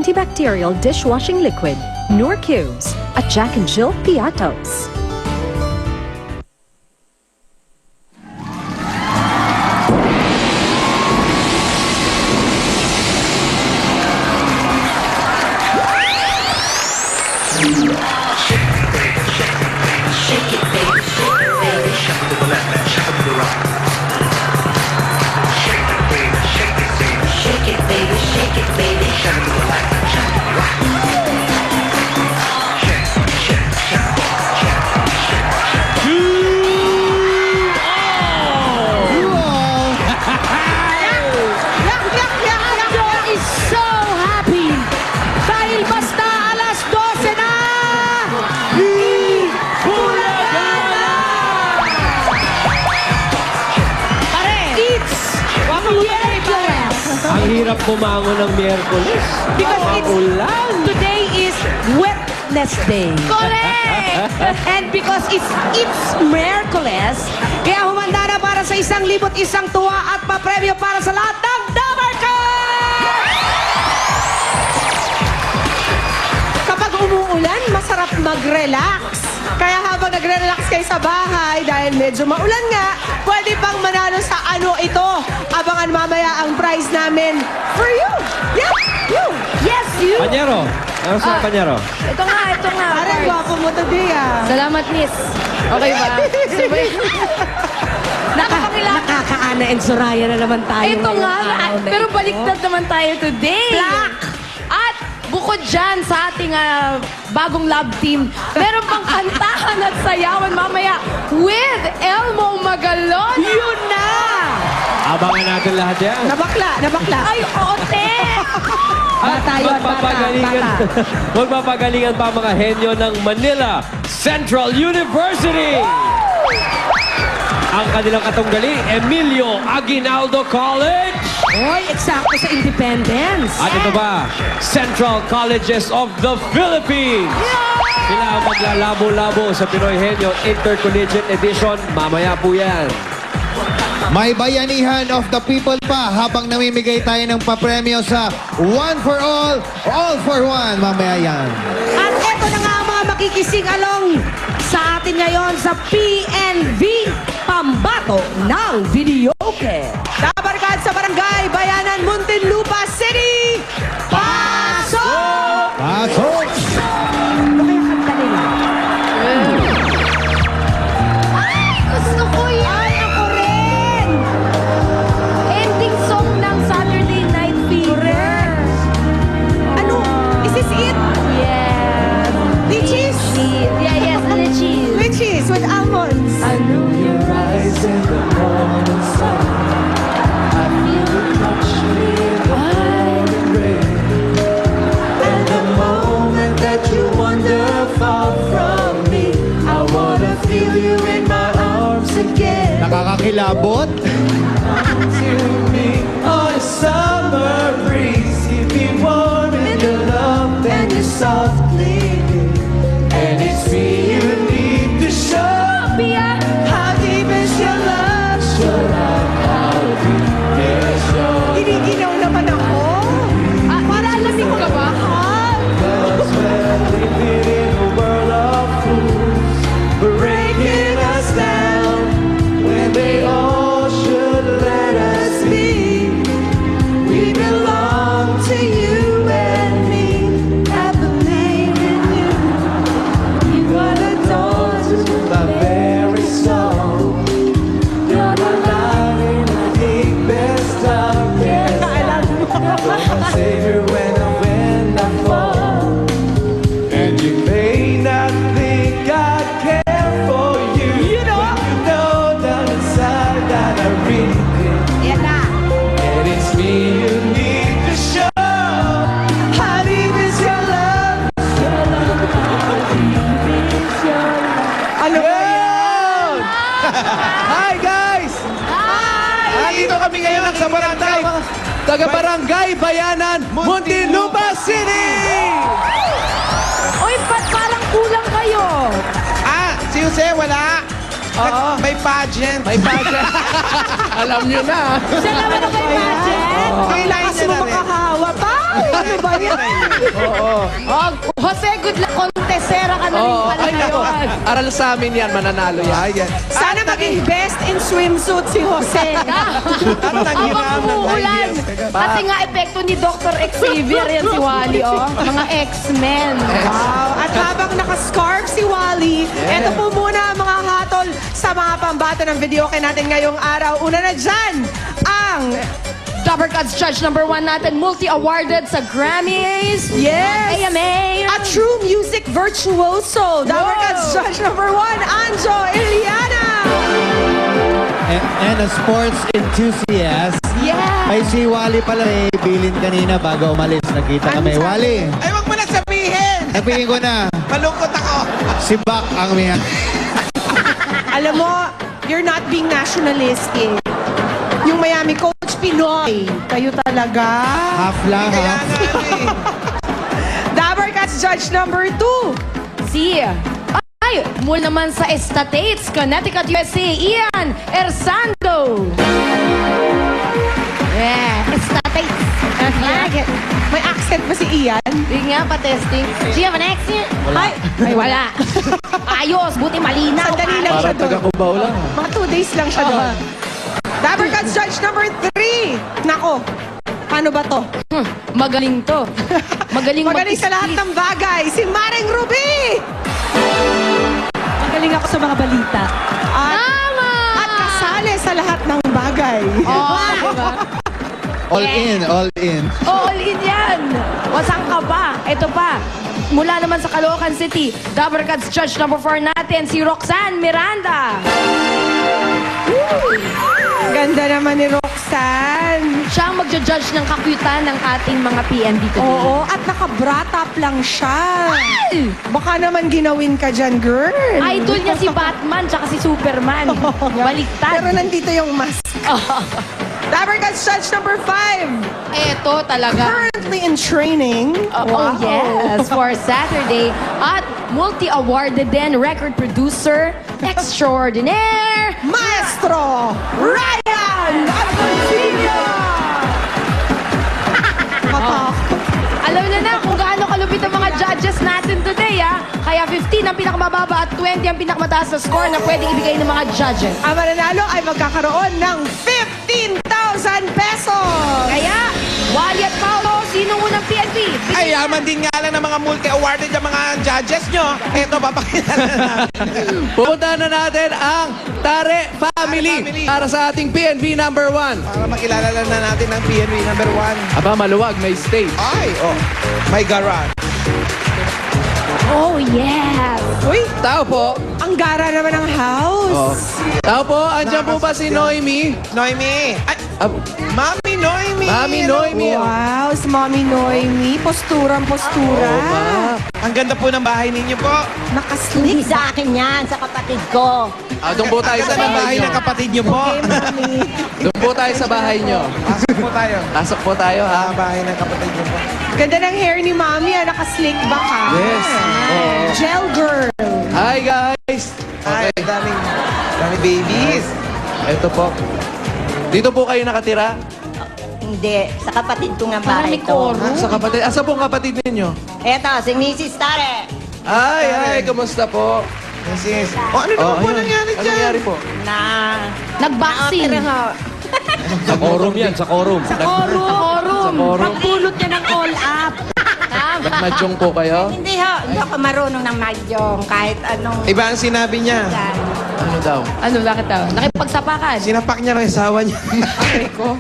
antibacterial dishwashing liquid, Nur Cubes, at Jack and Jill Piatos. Ang hirap bumangon ng Miyerkules. Because ulan. today is Wednesday. Correct! And because it's Miyerkules, kaya humanda na para sa 1,100 tuwa at papremyo para sa lahat ng Dabarkad! Kapag umuulan, masarap mag-relax. Kaya habang nagre-relax kayo sa bahay, dahil medyo maulan nga, pwede pang manalo sa ano ito. Abangan mamaya ang prize namin for you. Yeah, you. Yes, you. Panyero. Ano sa Panyero? Ito nga. Parang gwapo mo today, ah. Salamat, miss. Okay ba? Nakaka-Ana and Soraya na naman tayo. Ito ngayong nga. araw na Pero ito. baliktad naman tayo today. Black. At bukod dyan sa ating bagong love team, meron pang kantahan at sayawan mamaya with Elmo Magalon. Yun na! Abangan natin lahat yan. Nabakla. Ay, ote! Bata yun, bata. Magpapagalingan pa ang mga henyo ng Manila Central University. Ang kanilang katunggali, Emilio Aguinaldo College. Oy, eksakto sa Independence. At ito ba, Central Colleges of the Philippines. Sila ang maglalabo-labo sa Pinoy Henyo Intercollegiate Edition. Mamaya po yan. May bayanihan of the people pa habang namimigay tayo ng papremyo sa One for All for One. Mamaya yan. At eto na nga ang mga makikising along sa atin ngayon sa PNV Pambato ng Videoke. Dabarkad sa Barangay Bayanan, Muntinlupa City. Pasok! Pasok! Ano kaya kanta nila? Gusto ko yan! Ay, ako rin! Ending song ng Saturday Night Fever. Ano? Is this it? Yes. Lichis? Yeah, yes, Lichis. Lichis with almonds. I know your eyes in the morning sun. I feel the touch in the morning rain. And the moment that you wander far from me, I wanna feel you in my arms again. Nakakakilabot? To me on a summer breeze, keep me warm in your love and your soft cleaning. And it's me you need to show. How deep is your love? Show love, how deep is your love? Giniginaw naman ako. Para alamig ko ba? Cause we're living in a world of fools, breaking us down when they all should let us be. We belong to you and me. I believe in you. You are the door to my very soul. You're the light in the deepest darkness. You're my savior when I fall. And you may not think I care for you. You know down inside that I really do. Yan na. And it's me you need to show. How deep is your love? Ano ba Yun! Hi guys! Nandito kami ngayon sa barangay. Taga-barangay Bayanan, Muntinlupa City! Oy, ba't parang kulang kayo? Si Jose wala. May pageant. May pageant. Alam niyo na. Siya naman ang may budget. Kailangan Lakas niya mo na rin. makahawa pa. Ano ba yan? Oh, Jose, good luck. Contesera ka na rin Oo, pala ay naku. ngayon. Aral sa amin yan, mananalo yan. Sana maging best in swimsuit si Jose. Habang umuulan. Kasi nga epekto ni Dr. Xavier yan si Wally, oh. Mga X-Men. Wow. At habang nakascarf si Wally, ito po muna ang mga hatol sa mga pambato ng videoke natin ngayong araw. Una na dyan, ang Dapper Cuts Judge number 1 natin, multi-awarded sa Grammys. Yes! AMA. a true music virtuoso. Dapper Cuts Judge number 1, Anjo Iliana. And a sports enthusiast. Yeah. Ay, si Wally pala may bilin kanina bago umalis. Nakita kami. Ano sabi? Wally, Ay, wag mo na sabihin! sabihin ko na, Malungkot ako! si Bak ang may... Alam mo, you're not being nationalistic. Yung Miami coach, Pinoy. Kayo talaga. Half lang, Kaya half. nga eh. Dapper Cuts Judge number 2. Si ay, mula naman sa Estates, Connecticut, USA, Ian Ersando. Yeah, Estates. Yeah. May accent ba si Ian? Hindi nga pa testing. Do you have an accent? Ay, wala. Ayos, buti malinaw. Sandali lang siya Parang doon. taga-Cubao lang. Mga 2 days lang siya doon. Dapper Cuts Judge number 3. Nako, paano ba to? Magaling to. Magaling Magaling sa lahat ng bagay. Si Maring Ruby! Magaling ako sa mga balita. Tama! At kasali sa lahat ng bagay. Oh, diba? All in, all in. All in yan. Wasang ka pa. Ito pa. Mula naman sa Caloocan City, Dapper Cuts Judge number 4 natin, si Roxanne Miranda. Ganda naman ni Roxanne. Siya ang magja-judge ng kakyutan ng ating mga PNB today. Oo, at naka-brat up lang siya. Baka naman ginawin ka dyan, girl. Idol niya si Batman tsaka si Superman. Baliktad. Pero nandito yung mask. Dapper Cuts Judge number 5. Eto talaga. Currently in training. Oh, yes, for Saturday. At multi-awarded din record producer extraordinaire. Maestro Ryan Alfonsillo! Alam na kung gaano kalupit ang mga judges natin today, ha? Kaya 15 ang pinakamababa at 20 ang pinakamataas na score na pwedeng ibigay ng mga judges. Ang mananalo ay magkakaroon ng 15,000 pesos! Kaya, Wally at Paolo, sino unang PNP? Ay, yaman din nga lang ng mga multi-awarded yung mga judges nyo. Eto, papakilala natin. Pupuntahan na natin ang Tare Family Family. para sa ating PNV number 1. Para makilala na natin ang PNV number 1. Aba, maluwag, may stage. Ay, oh. May garage. Oh, yes! Uy, Tao po. ang gara naman ng house. Tao po, andyan po ba si Noemi? Noemi. Ay, Mami Noemi. Mami Noemi. Wow, si Mommy Noemi. Posturang-postura. Oo, ma. Ang ganda po ng bahay ninyo po. Nakaslick. Sa akin yan, sa kapatid ko. Doon po tayo Ang sa ganda ng bahay bahay nyo. ng kapatid nyo po. Okay, Mommy. Doon po tayo sa bahay nyo. Pasok po tayo. Pasok po tayo, ha? Bahay ng kapatid nyo po. Ganda ng hair ni Mommy. Nakaslick back, ha? Yes. Oo. Gel girl. Hi, guys. Ay, Okay, daming babies. ito po. Dito po kayo nakatira? Hindi, sa kapatid ko nga Parang bahay may to. koro. Sa kapatid. Asa po ang kapatid ninyo? Eto, si Mrs. Tare. Ay, kumusta po? Yes. O, ano naman po ayun. nangyari Ano dyan? nangyari po? Na... Nag-vaccine. Pero ho, Sa quorum yan, sa quorum. Quorum. quorum. Pagpulot niya ng all up. Tama. Nagmadyong po kayo? hindi ho, hindi ako marunong ng magyong kahit anong... Iba ang sinabi niya. Ano daw? Ano, bakit daw? Nakipagsapakan. Sinapak niya ng asawa niya. Ay ko.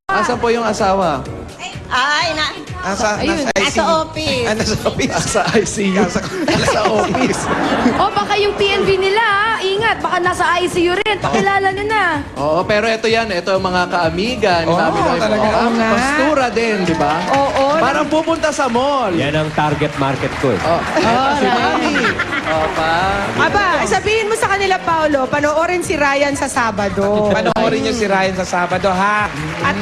Asan po yung asawa? Ay, Nasa Ayun, ICU. nasa office. Ah, nasa office. Sa ICU. Sa office. O, baka yung PNV nila, ha? Ingat. Baka nasa ICU rin. Pakilala nyo na. Oo, pero ito yan. Ito yung mga kaamigan. Oo, Mami Noy. talaga. Oo, nga. pastura din, di ba? Oo. Parang pupunta sa mall. Yan ang target market ko eh. Oh, si Mami. Opa. Aba, sabihin mo sa kanila, Paolo, panoorin si Ryan sa Sabado. Panoorin niyo si Ryan sa Sabado, ha? At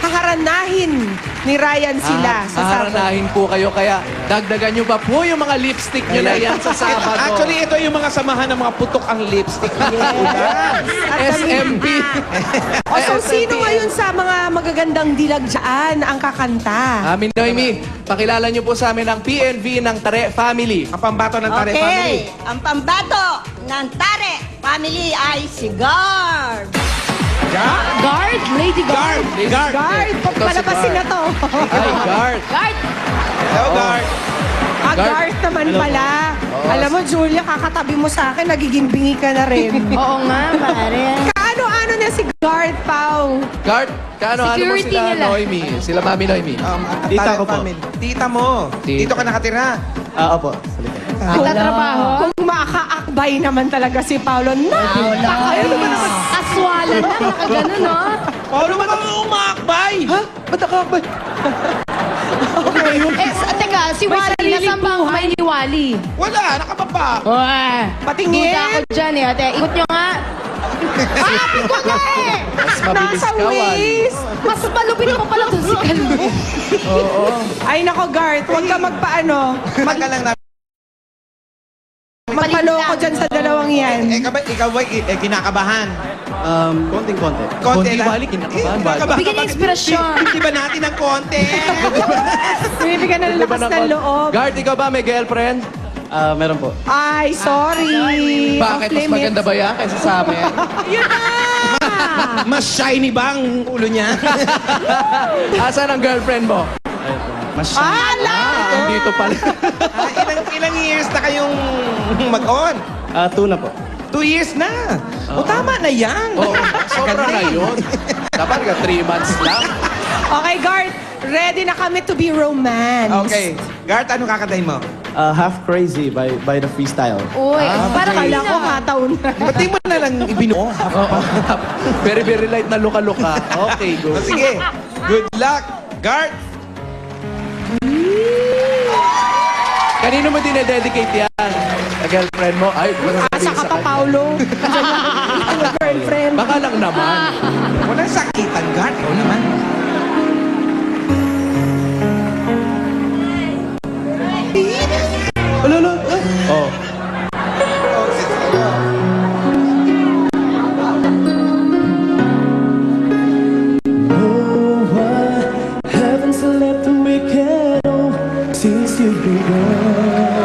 haharanahin ni Ryan sila sa Sabado. Haharanahin po kayo. Kaya Dagdagan nyo pa po yung mga lipstick nyo na yan sa Sabado. Actually, ito yung mga samahan ng mga putok ang lipstick. SMP. O, so, sino ngayon sa mga magagandang dilag dyan ang kakanta? Amin, Noemi, pakilala nyo po sa amin ang PNV ng Tare Family. Ang pambato ng Tare Family. Okay, ang pambato ng Tare Family ay si Guard. Guard, Lady Guard. Guard. Guard, palabasin na to. Ay, Guard. Guard. Hello, Guard. Guard naman pala. Alam mo, Julia, kakatabi mo sa akin, nagiging bingi ka na rin. Oo nga, pare. Kaano-ano na si Guard, Pao? Guard, kaano-ano mo Security sila, nila. Noemi? Sila Mami Noemi. Tita ko po. Tita mo. Tita. Dito ka nakatira. Opo. Nagtatrabaho. Kung makakaakbay naman talaga si Paolo, Aswala na, nakagano, no? Paano ba kang umakbay? Ha? Ba't nakakabay? Teka, si May Wally, sariling nasaan ba ang kamay ni Wally? Wala, nakababa. patingin. Duda ako dyan eh, ate. Ikot nyo nga. Ikot nga eh! Mas mabilis Nasa ka, Wally. waist. Mas malupit mo pala to si Kalmo. Ay, nako, Guard, huwag ka magpaano. Matagal lang na. Magpaloko dyan sa dalawang yan. Ikaw ba kinakabahan? Konting-konti. Konti lang. Wally, kinakabahan, Wally. Bigyan niya inspirasyon. Hindi ba natin ng konti? Bibigyan ng Di ba lakas ng loob. Guard, ikaw ba may girlfriend? Meron po. Ay, sorry. Bakit? Off Mas limits. maganda ba yan kaysa sa amin? Yun na! Mas shiny ba ang ulo niya? Asan ang girlfriend mo? Ala! Dito pala. Ilang years na kayong mag-on? 2 na po. 2 years na. O tama na yan. Oo, sobra na yun. Dapat ka 3 months lang. Okay, Guard. Ready na kami to be romance. Okay. Gart, ano kakantahin mo? Half Crazy by the Freestyle. Uy, parang Kala ko kanina. kataon na. Ba't di mo na lang ibinuo? Very, very light na luka-luka. Okay, go. O sige. Good luck. Gart. Kanino mo dinededicate yan? Sa girlfriend mo? Ay, Asa ka pa, Paolo? Ito yung girlfriend. Baka lang naman. Walang sakitan, Gart. Ikaw naman. Oh. Haven't slept a weekend since you've been gone.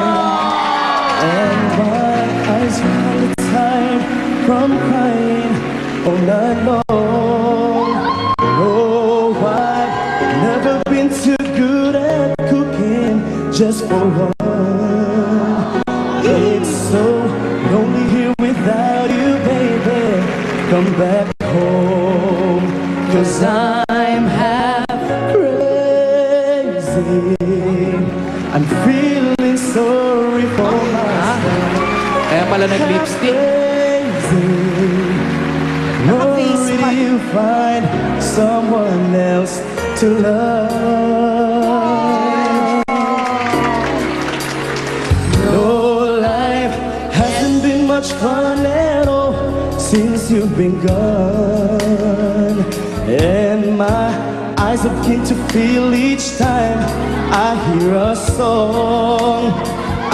And my eyes all the time from crying all night long. Oh, I've never been too good at cooking just for one. It's so lonely here without you, baby. Come back home, 'cause I'm half crazy. I'm feeling sorry for myself. Kaya pala nag-lipstick. Crazy. Worried you find someone else to love. No, life hasn't been much fun at all since you've been gone. And my eyes begin to feel each time I hear a song.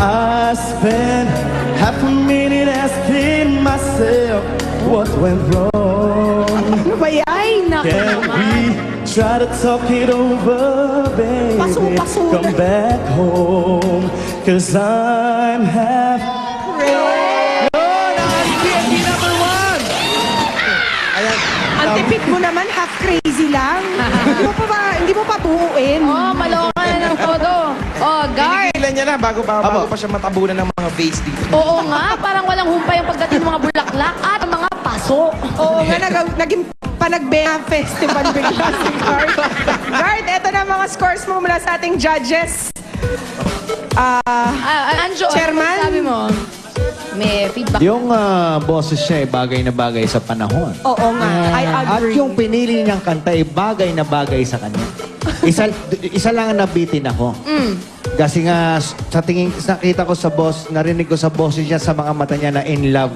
I spend half a minute asking myself what went wrong. Ano ba yan? Ay, naku Can naman. we try to talk it over, baby? Paso. Come back home, 'cause I'm half Ang tipid mo naman, half crazy lang. Hindi mo pa buuin. Oh, maloka na ng todo. Oh, Guard. Pinigilan niya na bago pa siya matabunan ng mga face dito. Oo nga, parang walang humpay ang pagdating ng mga bulaklak at mga paso. Oo nga, naging Panagbenga Festival bigla si Guard. Guard, eto na mga scores mo mula sa ating judges. Anjo, Chairman? ano sabi mo? May feedback. Yung boses niya bagay na bagay sa panahon. Oo nga, I At agree. yung pinili niyang kanta ay bagay na bagay sa kanya. Isa lang ang nabitin ako. Kasi nga, sa tingin, nakita ko sa boss, narinig ko sa boses niya, sa mga mata niya na in love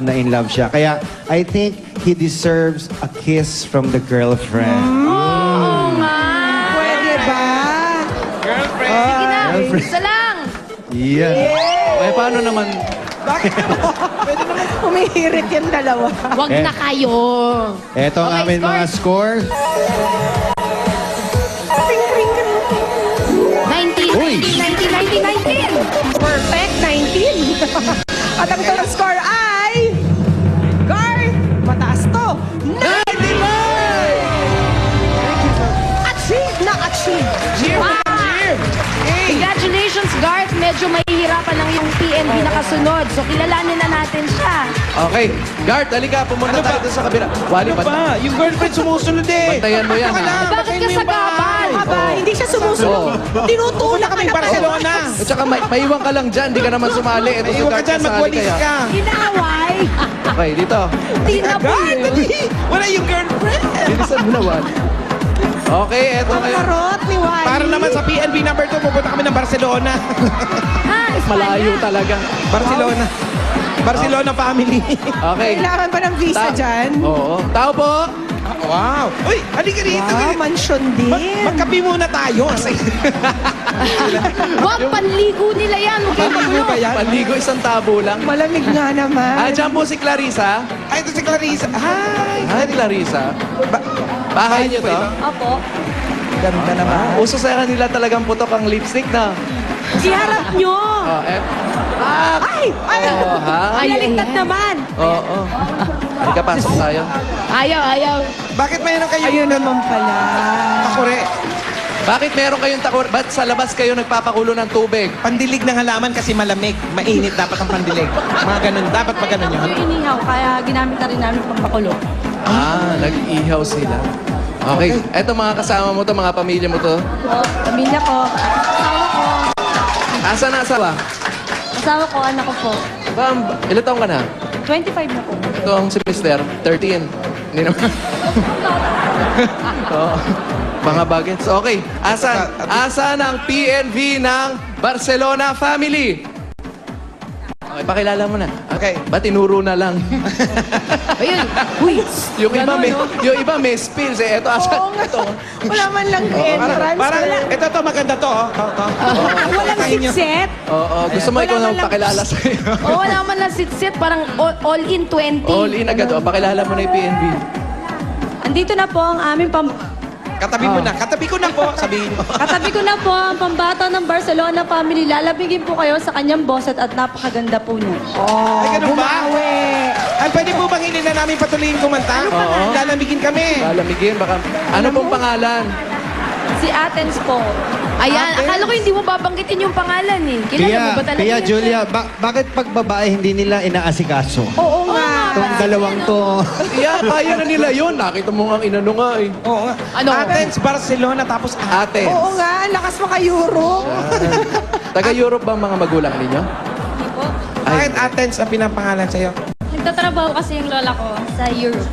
siya. Kaya, I think he deserves a kiss from the girlfriend. Oo nga. Pwede ba? Girlfriend. Sige na, isa lang. Yan. Eh, paano naman? Bakit naman? Pwede naman humihirit yung dalawa. Wag na kayo. Ito ang Okay, aming mga score. 19, Uy! 19, 19, 19, 19. Perfect, 19. At ang total score ay... Guard, mataas to. 95! Achieve na achieve. Cheer! Wow! Cheer! Hey! Congratulations, Garth. Medyo mahihirapan lang yung PNB na kasunod. So, kilalanin na natin siya. Okay. Guard, halika. Pumunta tayo doon sa kabila. Wali, Ano ba? Yung girlfriend sumusunod eh. Bantayan mo yan, Ano ka ha? lang? Bakit Bantayan ka mo yung sagabal? bahay. Aba, hindi siya sumusunod. Tinutulak Kami ka na Barcelona. At saka maiwan ka lang dyan. Di ka naman sumali. Ito si Naiwan ka Guard dyan, kasali magwalis kaya. ka. Inaaway. Okay, dito. Tina po Guard, yun. dali. Wala yung girlfriend. Bilisan mo na, Wali. Okay, eto Ang ngayon. karot ni Wally. Para naman sa PNB number 2, pupunta kami ng Barcelona. Malayo talaga. Barcelona. Barcelona family. Okay. Kailangan ba ng visa dyan? Oo. Tao po. Wow. Uy, halika rito. Wow, mansyon din. Magkape muna tayo. Wag, panligo nila yan. Huwag kayo Panligo magulo. ba yan? Panligo, isang tabo lang. Malamig nga naman. Dyan po si Clarissa. Ay, ito si Clarissa. Hi. Hi, Clarissa. Bahay niyo to? Opo. Ganda naman. Uso sa kanila talagang putok ang lipstick na. Iharap nyo. Oh, Ay! Ay! Oh, ha? Binaligtad naman. Oo. Halika, pasok tayo. Ayaw, ayaw. Bakit mayroon kayo? Ayun naman pala. Takure. Bakit meron kayong takor? Ba't sa labas kayo nagpapakulo ng tubig? Pandilig ng halaman kasi malamig. Mainit dapat ang pandilig. Mga ganun. Dapat pa ganun yun. Inihaw, kaya ginamit na rin namin pampakulo. Nag-ihaw sila. Okay. Eto mga kasama mo to, mga pamilya mo to. Po, pamilya ko, asawa ko, Asa na asawa? asawa ko, anak ko po. Ilan taong ka na? 25 na po. Ito ang si Mr. 13. Hindi naman. Oo. Mga bagets. Okay. Asan ang PNV ng Barcelona family? Okay, pakilala mo na. Okay. Ba't tinuro na lang? Ayun. Uy. yung iba may spills eh. Ito, asan? Oo nga. Wala man lang entrance. Parang, Wala. ito maganda to. Oh. Walang sit-set. Oo. Gusto mo ikaw Wala na man lang- pakilala sa'yo. Oh, wala man lang sit-sit. Parang all in 20. All in agad. O, pakilala mo na yung PNV. Andito na po ang aming Katabi mo na. Katabi ko na po. Sabihin mo. Katabi ko na po ang pambata ng Barcelona family. Lalabigin po kayo sa kanyang bosset at napakaganda po niya. Ay, ganun ba? Ay, pwede po bang hindi na namin patuloyin kumanta? Oo. Lalamigin kami. Lalamigin. Baka, ano pong pangalan? Si Athens po. Ayan, akala ko hindi mo babanggitin yung pangalan eh. Kilala mo ba talaga Tia yan? Julia, bakit pag babae hindi nila inaasikaso? Oo nga. Itong dalawang to. Yeah, kaya na nila yun. Nakita mo nga ang inano nga eh. Oo nga. Ano? Athens, Barcelona, tapos Athens. Oo nga, ang lakas maka-Euro. Taga-Europe ba ang mga magulang ninyo? Bakit Athens ang pinapangalan sa'yo? Nagtatrabaho kasi yung lola ko sa Europe.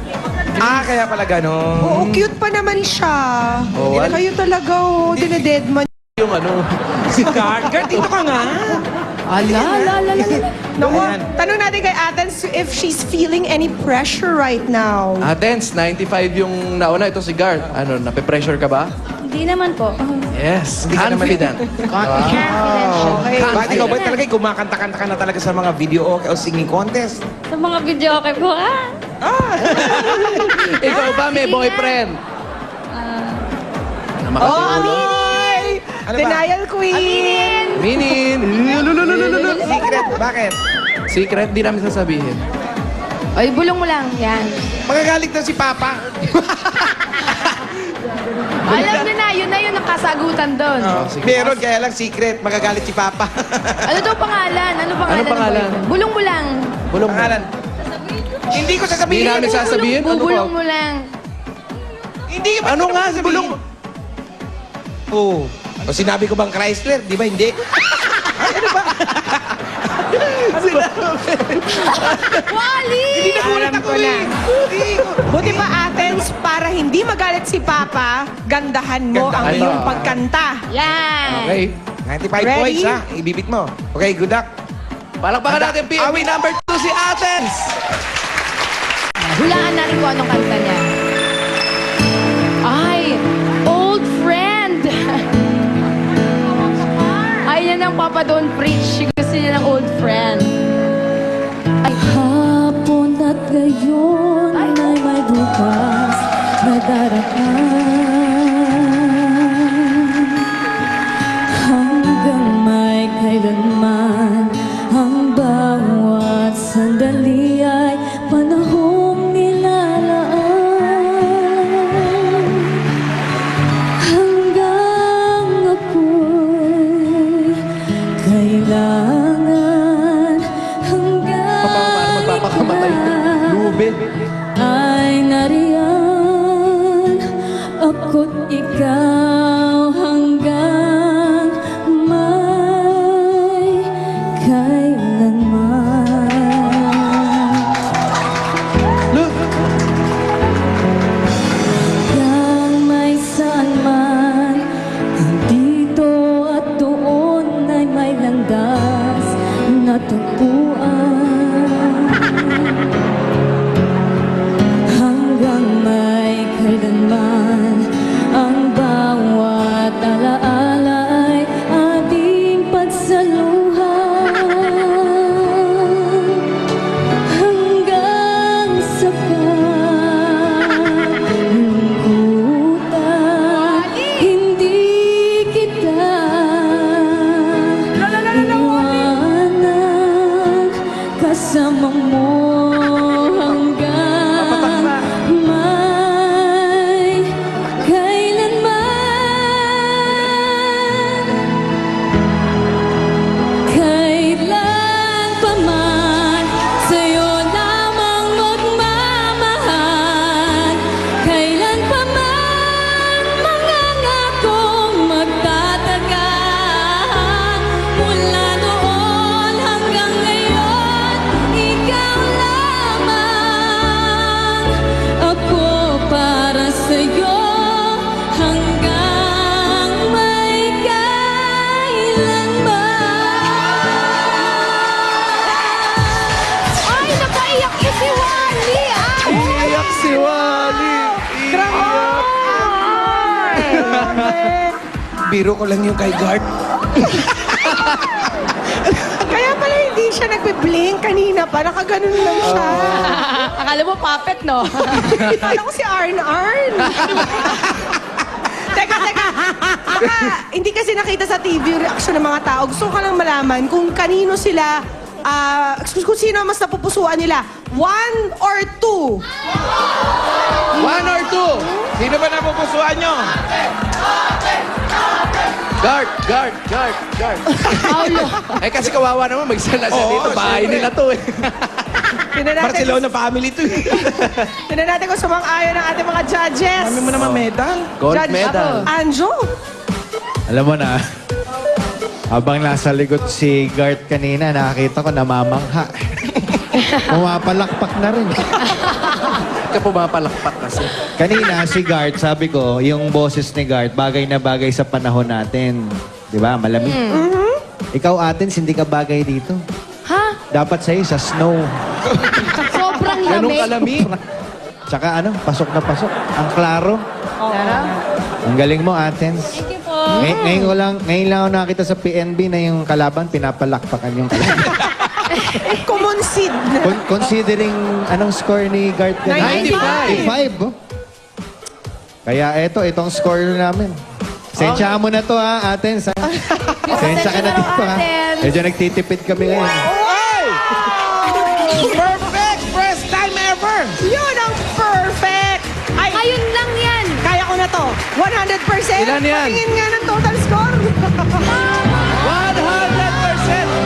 Kaya pala gano'n. Oo, cute pa naman siya. Oh, Hindi na wal- kayo talaga, dinededman. Yung ano. Si Gard. Gard, dito ka nga. Ala. Naku, Ayan. tanong natin kay Athens if she's feeling any pressure right now. Athens, 95 yung nauna. Ito si Garth. Ano, nape-pressure ka ba? Hindi naman po. Yes. Hindi ka naman- Confident. Okay. Bakit ikaw ba talaga kumakanta-kanta ka na talaga sa mga video o singing contest? Sa mga video okay po, Ikaw ba may boyfriend? Ano Oh, makatulong? aminin! Ano ba? Denial queen! Minin. Secret, bakit? Secret, di namin sasabihin. Ay, bulong mo lang. Yan. Magagalit na si Papa. Alam niyo na, yun ang kasagutan doon. Meron, kaya lang secret. Magagalit si Papa. Ano daw pangalan? Ano pangalan? Ano pangalan? ng boyfriend? Bulong mo lang. Bulong mo. Pangalan. Hindi ko Hindi sasabihin. namin sasabihin. Ano Bubulong ba? mo lang. Hindi ba Ano nga, bulong mo. Oo. O sinabi ko bang Chrysler? Di ba hindi? Wally! Alam ko na. Buti pa, Athens, para hindi magalit si Papa, gandahan mo ang Gandahan. iyong pagkanta. Yan. Okay. 95 Ready? points, ha? Ibibit mo. Okay, good luck. Palakpakan natin PNB number 2 si Athens. Hulaan natin kung anong kanta niya. Ay, old friend. Ay, yan ang Papa Don't Preach nadaraan. Hanggang may kailanman ang bawat sandali ay panahong nilalaan. Hanggang ako'y kailangan, hanggang Lube. ay nariyan, ako't ikaw hanggang may kailanman. Hanggang may saan man, dito at doon ay may landas na tagpuan. Hanggang may kailanman ang bawat alaala ay ating pagsaluhan. Hanggang sa kalungkutan, hindi kita iwanan, kasama mo hanggang may kailanman. Kailan pa man sa'yo lamang magmamahal, kailan pa man mangangakong magtatagal. Mula noon hanggang ngayon, ikaw lamang. Ako para sa'yo hanggang may kailanman. Ay, napaiyak ko si Wally, ah! Iyak si Wally. Biro ko lang yung kay Guard. Kaya pala hindi siya nagbe-blink kanina pa. Nakaganon lang siya. Akala mo puppet, no? Akala ko si Arn. Teka. Baka hindi kasi nakita sa TV yung reaction ng mga tao. Gusto ko lang malaman kung kanino sila, kung sino mas napupusuan nila. 1 or 2? 1 or 2? Sino ba napupusuan nyo? Guard. Paulo. Eh kasi kawawa naman, magsala siya Oo, dito. Bahay syempre. nila to eh. Tingnan natin, Barcelona family to. tingnan natin kung sumang-ayon ng ating mga judges. Kami mo naman medal. Gold Judge medal. Anjo. Alam mo na, habang nasa likod si Gart kanina, nakakita ko namamangha. Pumapalakpak na rin. Ka pumapalakpak kasi. Kanina, si Gart, sabi ko, yung boses ni Gart, bagay na bagay sa panahon natin. Di ba? Malamig. Ikaw, Athens, hindi ka bagay dito. Ha? Dapat sa'yo sa snow. Sobrang Ganong lamig. kalamig. Tsaka pasok na pasok. Ang klaro. Ang galing mo, Athens. Thank you po. Ngayon lang ako nakita sa PNB na yung kalaban, pinapalakpakan yung kalaban. Kumonsid na. Considering anong score ni Gart kanina? 95. 95, oh. Kaya itong score namin. Sensyahan mo na to ha, Athens. Sensya ka na dito ha. Athens. Medyo nagtitipid kami ngayon. Perfect! First time ever! Yun ang perfect. Ay, Ngayon lang yan. kaya ko na to. 100%. Ilan yan? Patingin nga ng total score. 100%!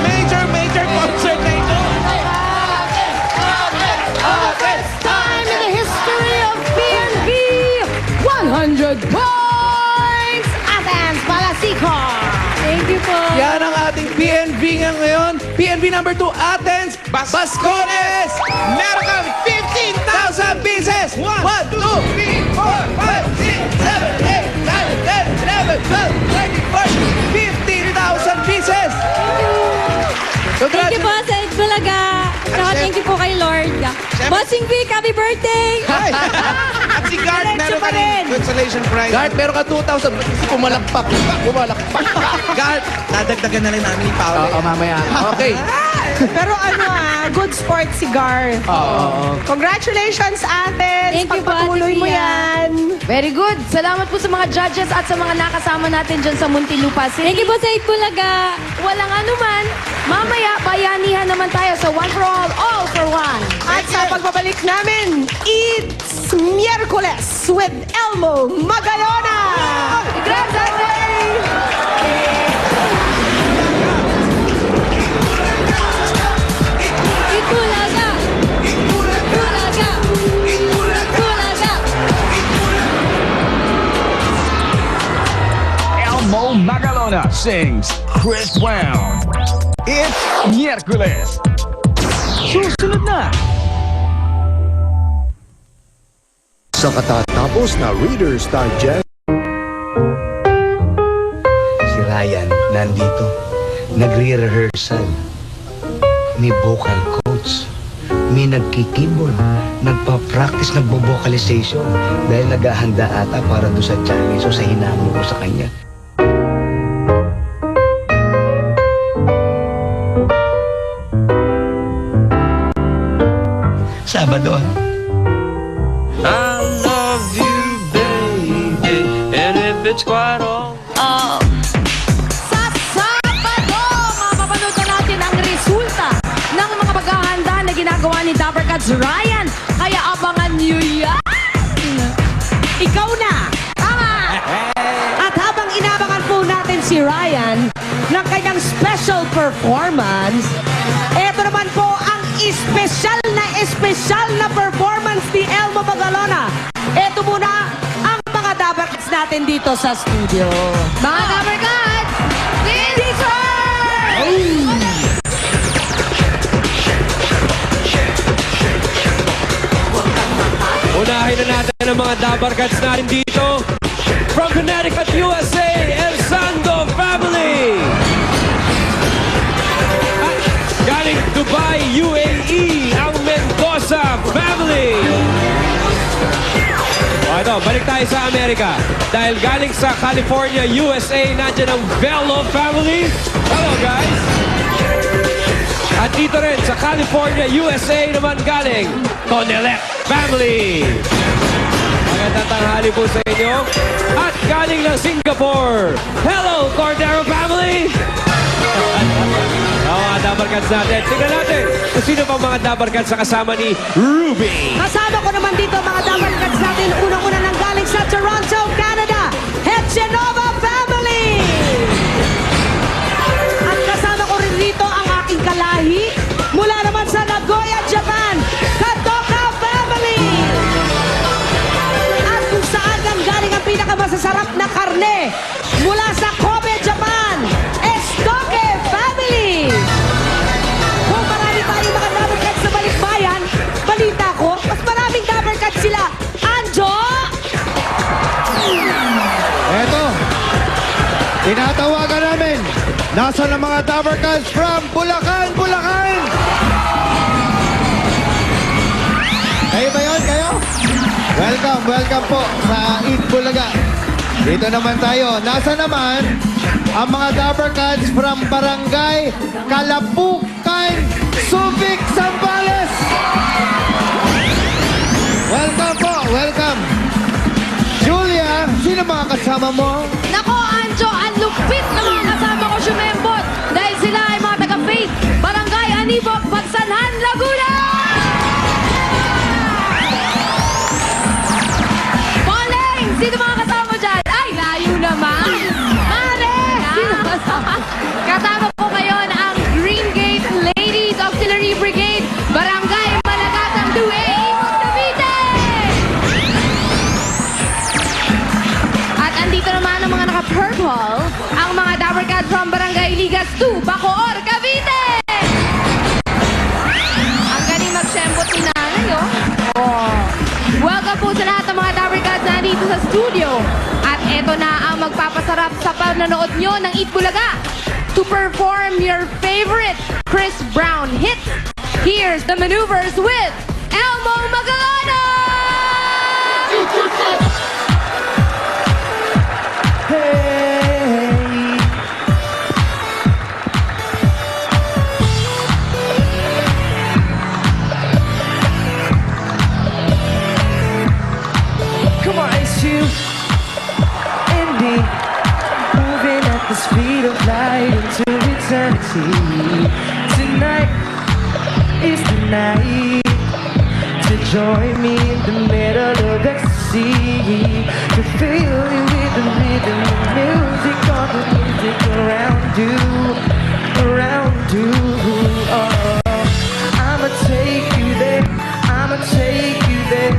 Major concert na ito! Time in the history of PNB. 100 points. Athens Palasico. Thank you po. Yan ang ating PNV ngayon. PNV number 2, Athens Bascones! Meron kang 15,000 pieces! 1, 2, 3, 4, 5, 6, 7, 8, 9, 10, 11, 12, 13, 14, 15,000 pieces! Thank you po sa Bulaga. Saka thank you po kay Lord. Bossing Vic, happy birthday! At Si Garth, Diretso meron pa ka rin rin. consolation prize. Guard, meron ka 2,000. Pumalakpak. Pumalakpak. Garth, dadagdagan na rin namin yung power. Oo, mamaya. Okay. Pero good sport si Gar. Congratulations, ate. Thank you po, Pagpatuloy Ate mo Pia. yan. Very good. Salamat po sa mga judges at sa mga nakasama natin dyan sa Muntinlupa City. Thank you po sa Itbulaga. Walang anuman. Mamaya, bayanihan naman tayo sa One for All for One. At sa pagbabalik namin, it's Miyerkules with Elmo Magalona. Grazie! Itbulaga. Itbulaga. Itbulaga. Elmo Magalona sings Chris Brown. It's Miércoles. Susunod na. Sa katatapos na Reader's Digest. Si Ryan, nandito. Nagre-rehearsal. May vocal coach. May nagkikeyboard. Nagpa-practice, nagbo-vocalization. Dahil naghahanda ata para doon sa challenge o sa hinamon ko sa kanya. Sabado. I love you, baby. And if it's quite all. Sa Sabado, mapapanood na natin ang resulta ng mga paghahanda na ginagawa ni Dapper Cats Ryan. Kaya abangan niyo yan. Ikaw na. Tama! At habang inabangan po natin si Ryan ng kanyang special performance, eto naman po ang espesyal na performance ni Elmo Magalona. Eto muna ang mga Dabarkats natin dito sa studio. Mga Dapper Cats, Unahin na natin ang mga Dabar Cats natin dito. From Connecticut, USA, El Sando family. At galing Dubai, UAE, ang Mendoza family. O ito, balik tayo sa Amerika. Dahil galing sa California, USA, nandiyan ang Velo family. Hello guys. At dito rin sa California, USA naman galing Tonelec family. Magandang tanghali po sa inyo. At galing ng Singapore, hello Cordero family. Mga Dabarkats natin. Tingnan natin kung sino pang mga Dabarkats sa kasama ni Ruby. Kasama ko naman dito mga Dabarkats natin. Unang-una nang galing sa Toronto, Canada, Hetchenova family. At kasama ko rin dito ang aking kalahi mula naman sa Nagoya, Japan, Katoka family. At kung saan nang galing ang pinakamasasarap na karne mula sa Kobe, Japan, Estoque family. Kung marami tayong mga Dabarkats sa balikbayan, balita ko, mas maraming Dabarkats sila. Anjo! Eto, tinatawagan namin. Nasaan ang mga Dabarkats from Bulacan, Bulacan? Kayo ba yun? Kayo? Welcome po sa Eat Bulaga. Dito naman tayo. Nasaan naman ang mga Dabarkats from Barangay Kalapukan, Subic, Zambales? Welcome po, welcome. Julia, sino mga kasama mo? Nako, Anjo, ang lupit na mga kasama ko sumembot dahil sila ay mga taga-faith, Barangay Anibok, Pagsanhan, Laguna! Poleng, sino mga kasama mo dyan? Ay, layo naman! Mare, sino kasama? Kasama ko ngayon ang Green Gate Ladies Auxiliary Brigade, Barangay Malagatang 2A, Cavite! At andito naman ang mga naka-purple, ang mga Dabarkats from Barangay Ligas 2, Bacoor, Cavite! Ang galing mag-shembot ni nanay, oh. Welcome po sa lahat ng mga Dabarkats na dito sa studio. At eto na ang magpapasarap sa panonood nyo ng Eat Bulaga to perform your favorite Chris Brown hits. Here's the maneuvers with Elmo Magalona! speed of light into eternity. Tonight is the night to join me in the middle of ecstasy, to feel it with the rhythm of music, all the music around you, around you. Oh, I'ma take you there, I'ma take you there.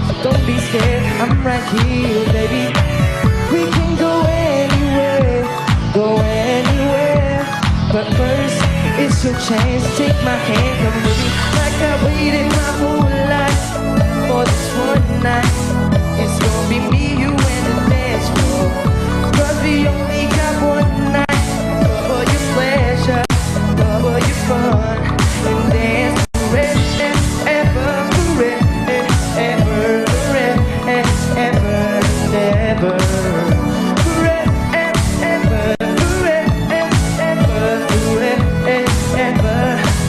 So don't be scared, I'm right here, baby. We can go anywhere, go anywhere. But first, it's your chance. Take my hand, come with me. Like I waited my whole life for this one night. It's gonna be me, you, and the dance floor. 'Cause we only got one night. Double your pleasure, double your fun, and dance forever, ever, forever, ever, forever, ever, ever.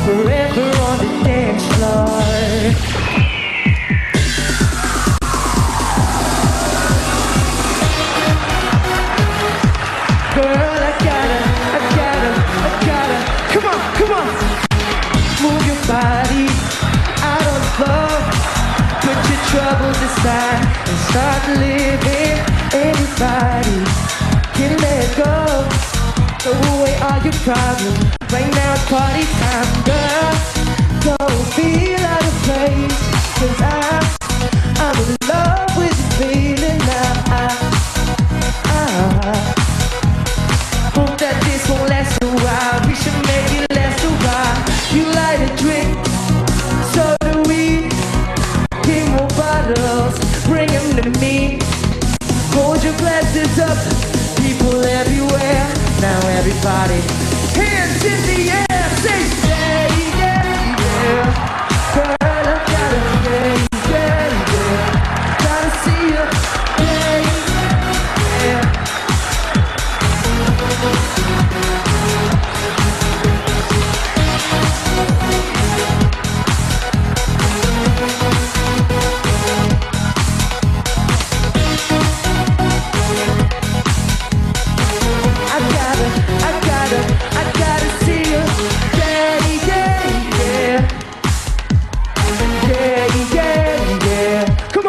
Forever on the dance floor. Girl, I gotta, come on. Move your body out of love. Put your troubles aside and start living. Anybody can let go. Throw away all your problems. Right now it's party time, girl. Don't feel out of place, 'cause I'm in love with the feeling now. Hope that this won't last a while. We should make it last a while. You light a drink, so do we. Get more bottles, bring them to me. Hold your glasses up, people everywhere. Now everybody, hands in the air, say yeah, yeah, yeah. Girl, I gotta, yeah, yeah, yeah. Gotta see you, yeah, yeah. I gotta see you, yeah, yeah, yeah. Yeah, yeah, yeah. Come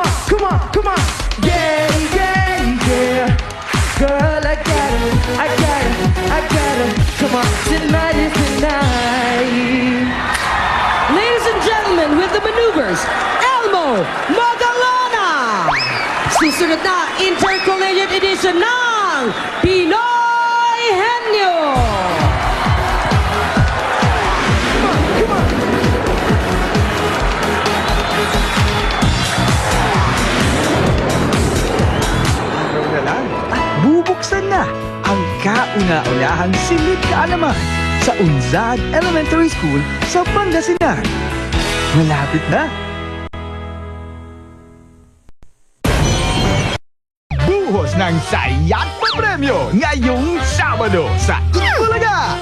on, yeah, yeah, yeah. Girl, I gotta, come on, tonight is the night. Ladies and gentlemen, with the maneuvers, Elmo Magalona! Susunod na intercollegiate edition ng Pinoy Henyo! Bubuksan na ang kauna-unahang silid kaalaman sa Unzad Elementary School sa Pangasinan. Malapit na. Buhos ng saya't papremyo ngayong Sabado sa Itbulaga.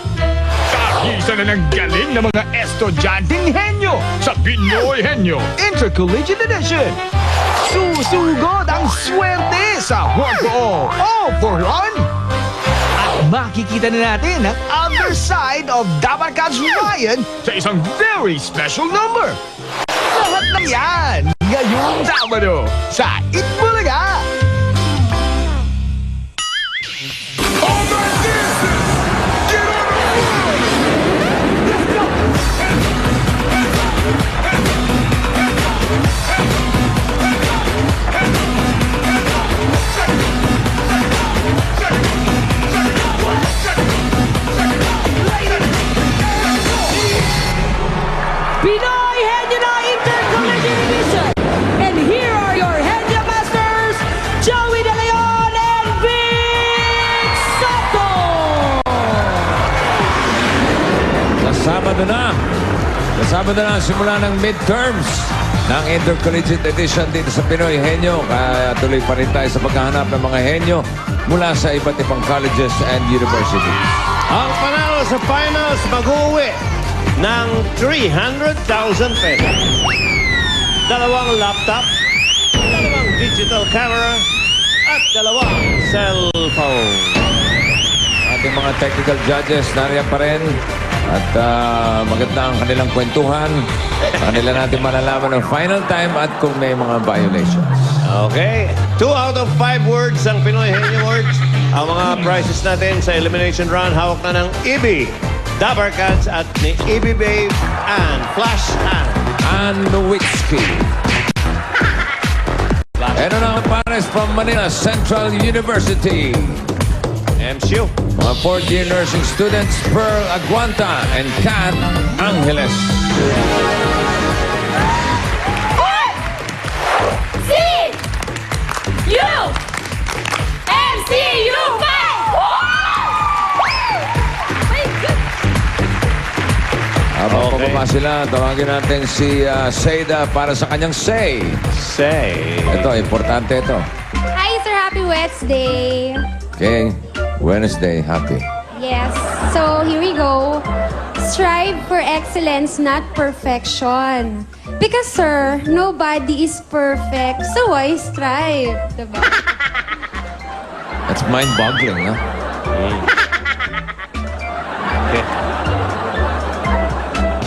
Isa na ng galing ng mga estudyanteng henyo sa Pinoy Henyo Intercollegiate Edition. Susugod ang swerte sa One for All for One. At makikita na natin ang other side of Dabarkad's Ryan sa isang very special number. Lahat ng yan ngayong Sabado sa Itbulaga. Pinoy Henyo na Intercollegiate Edition! And here are your Henyo Masters, Joey De Leon and Vic Soto! Kasama na ang simula ng midterms ng Intercollegiate Edition dito sa Pinoy Henyo. Kaya tuloy pa rin tayo sa paghahanap ng mga henyo mula sa iba't ibang colleges and universities. Ang panalo sa finals mag-uwi ng 300,000 pesos. 2 laptop, 2 digital camera, at 2 cellphone. At ating mga technical judges nariyan pa rin. At maganda ang kanilang kwentuhan. Kanila natin malalaman ang final time at kung may mga violations. Okay. 2 out of 5 words ang Pinoy Henyo Words. Ang mga prizes natin sa elimination round, hawak na ng Ibi, Dapper Cats at ni Ibi Babe and Flash And Nowitzki. Ito na ang pares from Manila Central University. MCU. Mga 4th year nursing students, Pearl Aguanta and Kat Angeles. Habang pababa sila, tawagin natin si Seda para sa kanyang say. Say. Ito, importante ito. Hi, Sir. Happy Wednesday. Okay, Wednesday, happy. Yes. So, here we go. Strive for excellence, not perfection. Because, sir, nobody is perfect. So, why strive? Diba? That's mind-boggling, ha? Okay.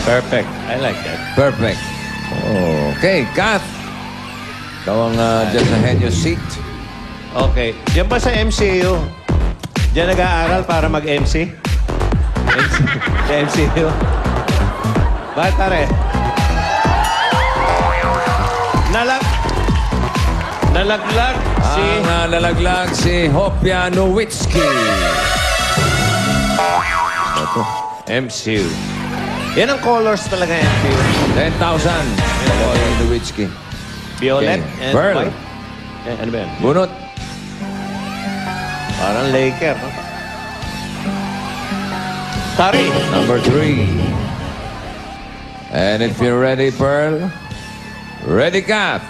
Perfect. I like that. Perfect. Okay, Kat. Ikaw ang dyan sa Henyo seat. Okay. Diyan ba sa MCU? Diyan nag-aaral para mag-MC? Sa MCU? Bakit pare? Nalaglag si... Ang nalaglag si Hopia Nowitzki. Ito. MCU. Yan ang colors talaga MCU. 10,000. Hopia Nowitzki. Violet Okay. and Pearl. white. Eh, ano ba yan? Bunot. Parang Laker. No? Tari. Number 3. And if you're ready, Pearl, ready, Kat.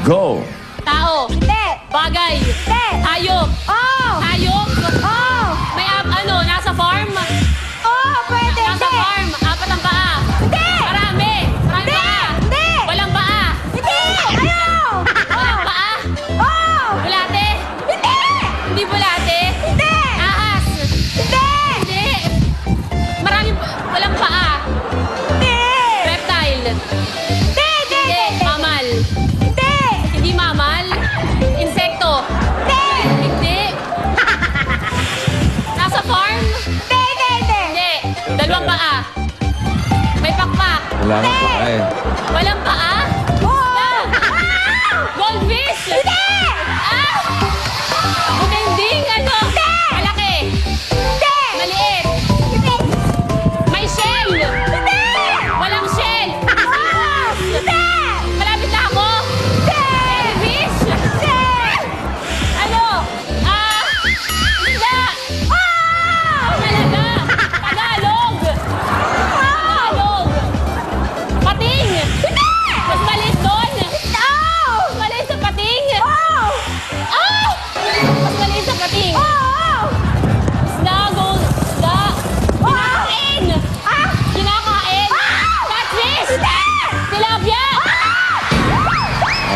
Go. Tao. Hindi. Bagay. Hindi. Hayop. Oh! Hayop. Oh! May nasa farm. Oh! Pwede. Nasa Hindi. farm. Apat ang paa. Hindi. Marami. Marami Hindi. paa. Hindi. Walang paa. Hindi. Ayaw. Walang paa. Oh! Bulate. Hindi. Hindi bulate. Hindi. Ahas. Hindi. Hindi. Walang paa. Hindi. Reptile. Hindi. Hindi. Mamal. Hindi. Hindi mamal. Insekto. Hindi. Hindi. Nasa farm. Hindi. Dalawang paa. May pakpak. Wala nga pa eh. Walang paa. Oh! Goldfish. Hindi. Ah! Butending. Ano? Malaki. Hindi. Maliit. May shell. Hindi. Walang shell. Oh! Hindi. Malapit na ako. Fish. Ano? Isda. Talaga. Tagalog. Tagalog. Pating. Mas maliit doon. Mas maliit sa pating. Ah! Mas maliit sa pating. Isda. Isda. Kinakain. Kinakain. Catfish. Tilapia.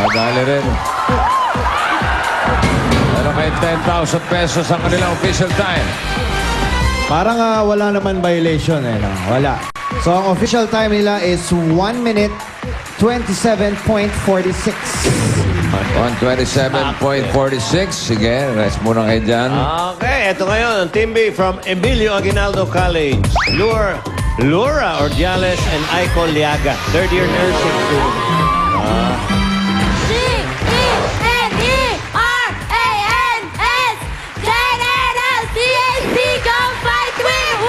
Dali rin. Meron kayo 10,000 pesos ang kanilang official time. Parang wala naman violation eh. No? Wala. So, ang official time nila is 1 minute 27.46. 127.46. Sige, rest muna kayo dyan. Okay, ito ngayon ang Team B from Emilio Aguinaldo College. Laura Ordiales and Aiko Liaga. 3rd year nursing student. G-E-N-E-R-A-N-S General CSP Come Fight With!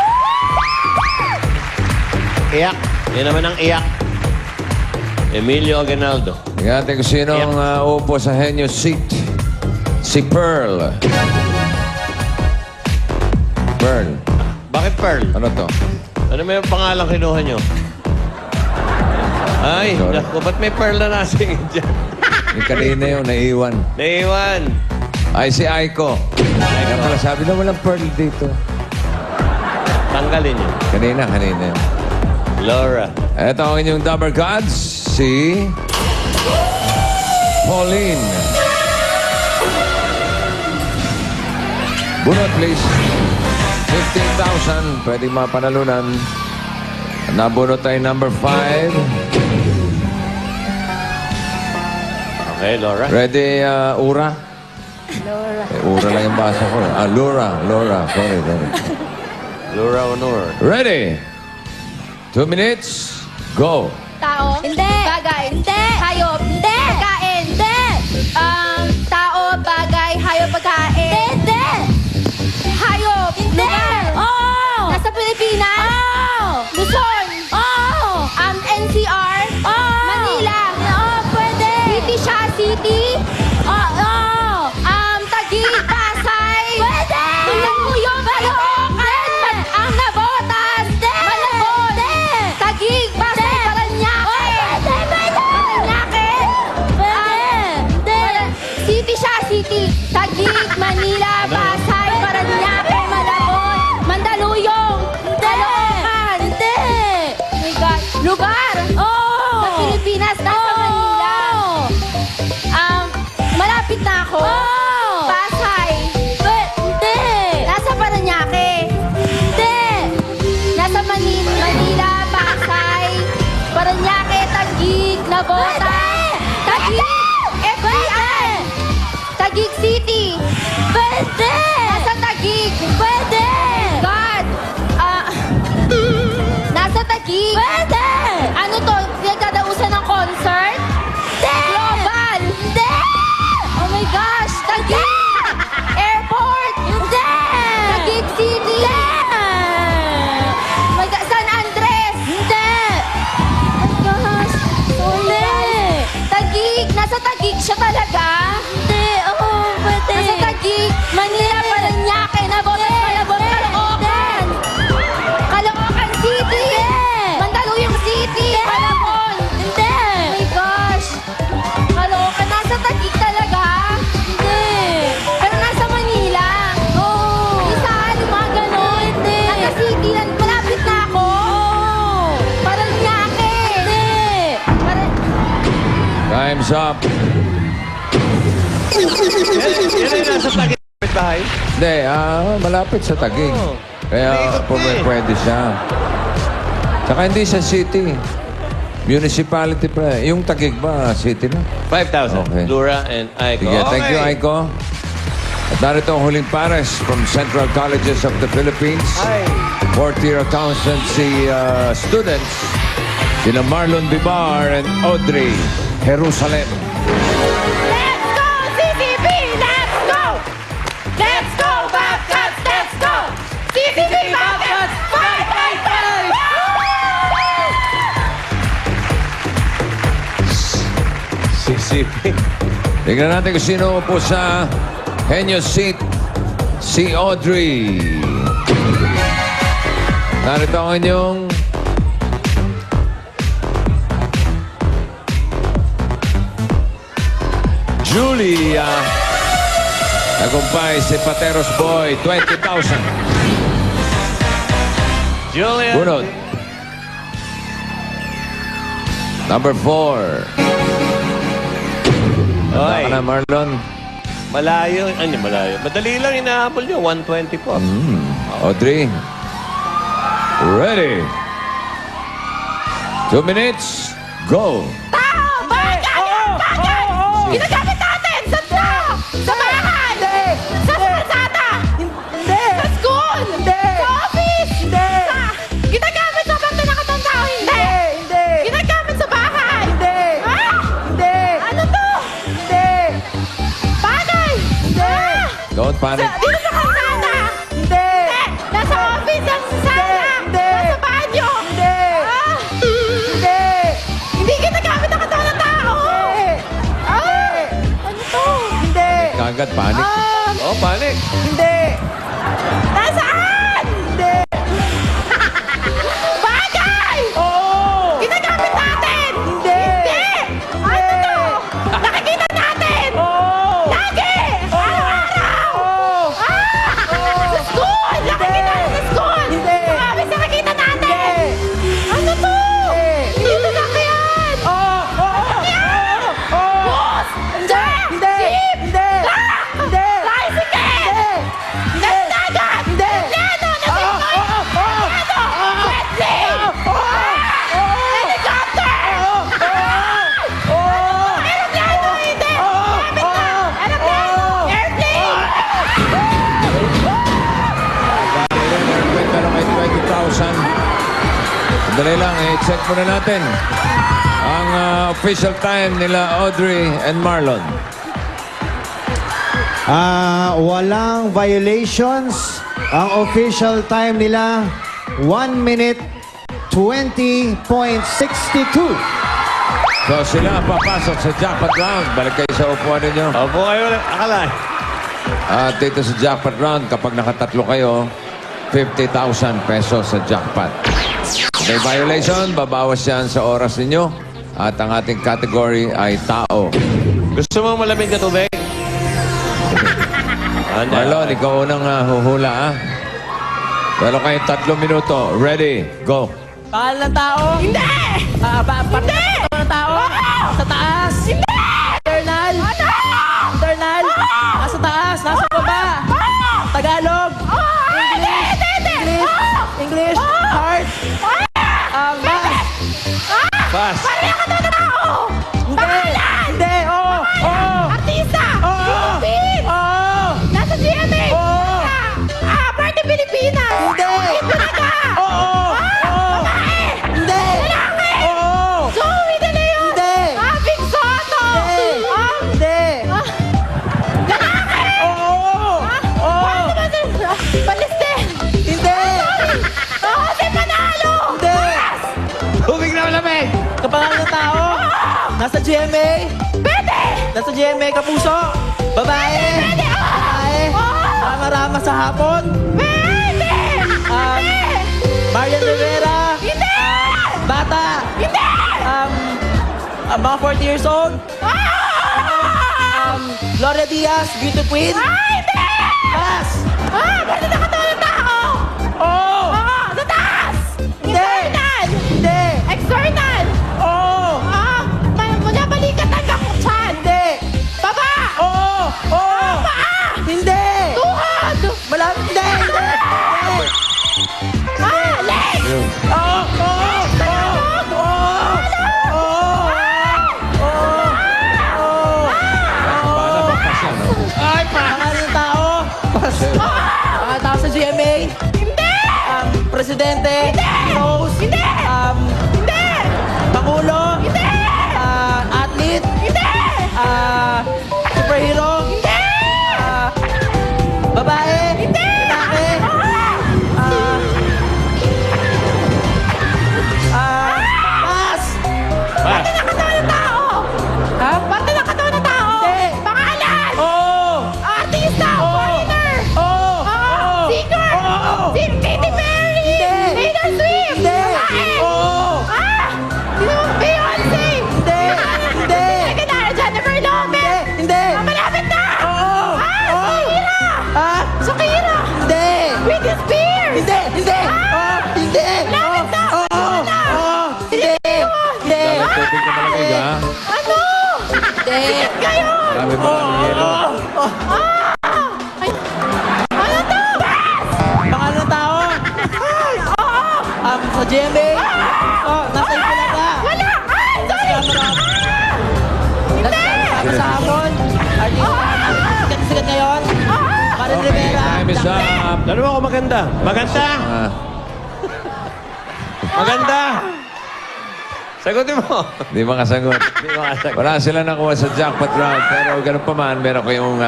Iyak. Yan naman ang iyak. Emilio Aguinaldo. Tingnan natin kung sino ang upo sa Henyo seat. Si Pearl. Pearl. Bakit Pearl? Ano to? Ano may pangalan kinuha nyo? Ay, Sorry. naku, ba't may Pearl na nasing dyan? Yung kanina yun, naiiwan. Naiwan. Ay, si Aiko. Kaya pala sabi na walang Pearl dito. Tanggalin nyo. Kanina yun. Laura. Ito ang inyong Dapper Gods, si Pauline. Bunot, please. 15,000. Pwedeng mapanalunan. Nabunot ay number 5. Okay, Laura. Ready, Ura? Laura. Ura lang yung basa ko. Laura. Sorry. Laura Honor. Ready? 2 minutes. Go. Tao? Hindi. Bagay? Hindi. Hayop? Hindi. Pagkain? Hindi. Tao, bagay, hayop, pagkain? Hindi. Hayop? Hindi. Lugar? Oo. Nasa Pilipinas? Oo. Luzon? Oo. NCR? Oo. Manila? Oo, pwede. City siya? City? Oo. Taguig? Pasay? Pwede. Mandaluyong? Caloocan? Ang Nabotas? Malabon? Taguig? Pasay? Paranaque? Paranaque? City siya? City? Taguig? Manila? Pasay? Paranaque? Malabon? Mandaluyong? Caloocan? Hindi. Oh my God. Lugar? Oo. Sa Pilipinas? Nasa Manila? Malapit na ako? Oo. Pasay? Hindi. Nasa Paranaque? Hindi. Nasa Manila, Pasay, Paranaque, Taguig, Navotas, Taguig, FBI, Taguig City, Pwede. nasa Taguig, Pwede. God, nasa Taguig, Pwede. ano to, nagkadausan ng concert? Global, Hindi. oh my gosh, Taguig, airport, Hindi. Taguig City, oh my God, San Andres, Hindi. oh my gosh, Hindi. Taguig, nasa Taguig siya talaga? Hindi. Oo, pwede. Nasa Taguig, Manila, Paranaque, Navotas, Malabon, Caloocan. Caloocan City. Mandaluyong City. Malabon. Hindi. Oh my gosh. Caloocan, nasa Taguig talaga? Hindi. Pero nasa Manila. Oo. Saan, yung mga ganon. Hindi. Nasa City, malapit na ako. Oo. Paranaque. Hindi. Time's up. Yan ay nasa Taguig bahay. Hindi, malapit sa Taguig. Kaya pwede siya. Tsaka hindi sa city. Municipality pa. Yung Taguig ba, city na? 5,000. Okay. Laura and Aiko. Sige, thank you, Aiko. At narito ang huling pares from Central Colleges of the Philippines. Fourth-year accountancy students. Sina Marlon Bibar and Audrey Jerusalem. Let's go, CCP! Let's go! Let's go, Bobcats! Let's go! CCP Bobcats! Fight, fight, fight! CCP. Tingnan natin kung sino po sa Henyo Seat. Si Audrey. Narito ang inyong Julia. Nagumpay si Pateros Boy, 20,000. Julian. Bunot. Number 4. Tanda ka na, Marlon. Malayo. Ano malayo? Madali lang inahabol nyo. 120 po. Audrey. Ready. 2 minutes. Go. Tao! Bagay! Bagay! Ginagamit natin! Sa Sa bahay! Sa kalsada! Sa school! Sa office! Ginagamit sa pang pinakatang tao! Hindi! Ginagamit sa bahay! Ano to? Bagay! Don't panic. Dito sa kalsada! Nasa office! Nasa sala! Nasa banyo! Hindi ginagamit ang katawan ng tao! Ano to? Kagad panic. Oh, panic. Nasaan? Bagay! Ginagamit natin! Hindi! Ano to? Nakikita natin! Lagi! Araw-araw! Sa school! Nakikita natin sa school! Sa office nakikita natin! Ano to? Hindi to sakyan! Sakyan! Bus! Jeep! Tricycle! Sandali lang, i-check muna natin ang official time nila Audrey and Marlon. Walang violations. Ang official time nila, 1 minute 20.62. So sila papasok sa jackpot round. Balik kayo sa upuan ninyo. Opo kayo, akala. At dito sa jackpot round, kapag nakatatlo kayo, 50,000 pesos sa jackpot. May violation, babawas yan sa oras ninyo. At ang ating category ay tao. Gusto mo malamig na tubig? Marlon, ikaw unang huhula, ha? Pero kayong 3 minuto. Ready, go. Pangalan ng tao? Hindi! Hindi! Ng tao? Sa taas? Hindi! Internal? Internal? Nasa taas? Nasa baba? Tagalog? English? Heart? Math? Fast. Hindi! Hindi! Oo! Oo! Artista! Oo! Philippines! Oo! Nasa GMA! Oo! Party Pilipinas! Hindi! Itbulaga! Oo! Oo! Babae! Hindi! Lalaki! Oo! Zoe De Leon! Hindi! Big Soto! Hindi! Lalaki! Oo! Oo! Baliste! Hindi! Jose Panalo! Hindi! Tubig na malamig! Kapangalan ng tao? Nasa GMA? Pwede! Nasa GMA, kapuso? Babae? Pwede! Babae? Rama-rama sa hapon? Pwede! Marian Rivera? Hindi! Bata? Hindi! Mga 40 years old? Gloria Diaz, Beauty Queen? Hindi! Pass! Pwede nakatawa ng tao! Oo! Sa taas! Hindi! External! Hindi! External! Oo! Magabalikat ang kakutsan! Hindi! Baba! Oo! Oo! Paa! Hindi! Tuhod! Malapit! Hindi! Hindi! Legs! Oo! Oo! Oo! Oo! Ay, pa! Pangalan ng tao? Pangalan ng tao sa GMA? Hindi! Presidente? Hindi! Host? Hindi! Hindi! Pangulo? Hindi! Athlete? Hindi! Superhero? Hindi! Babae? Hindi! Lalaki? Pass! Pass. Nakatawa ng tao! Parte ng katawan ng tao! Hindi! Pangalan! Oo! Artista! Foreigner! Oo! Singer! Oo! Katy Perry! Hindi! Taylor Swift! Hindi! Babae! Oo! Sino? Beyonce! Hindi! Hindi! Second Jennifer Lopez! Hindi! Malapit na! Oo! Shakira! Shakira! Hindi! Britney Spears! Hindi! Hindi! Hindi! Malapit na! Hindi! Hindi! Dalang tubig na malamig, ha? Ano? Hindi! Kayo! Marami yelo. Ano to? Pangalan ng tao? Sa GMA? Nasa Itbulaga? Wala! Sorry! Nasa sa hapon? Sikat ngayon? Marian Rivera? Time is up. Dalawa ko maganda. Maganda! Maganda! Sagutin mo. Di makasagot. Wala sila nakuha sa jackpot round. Pero ganun pa man, meron kayong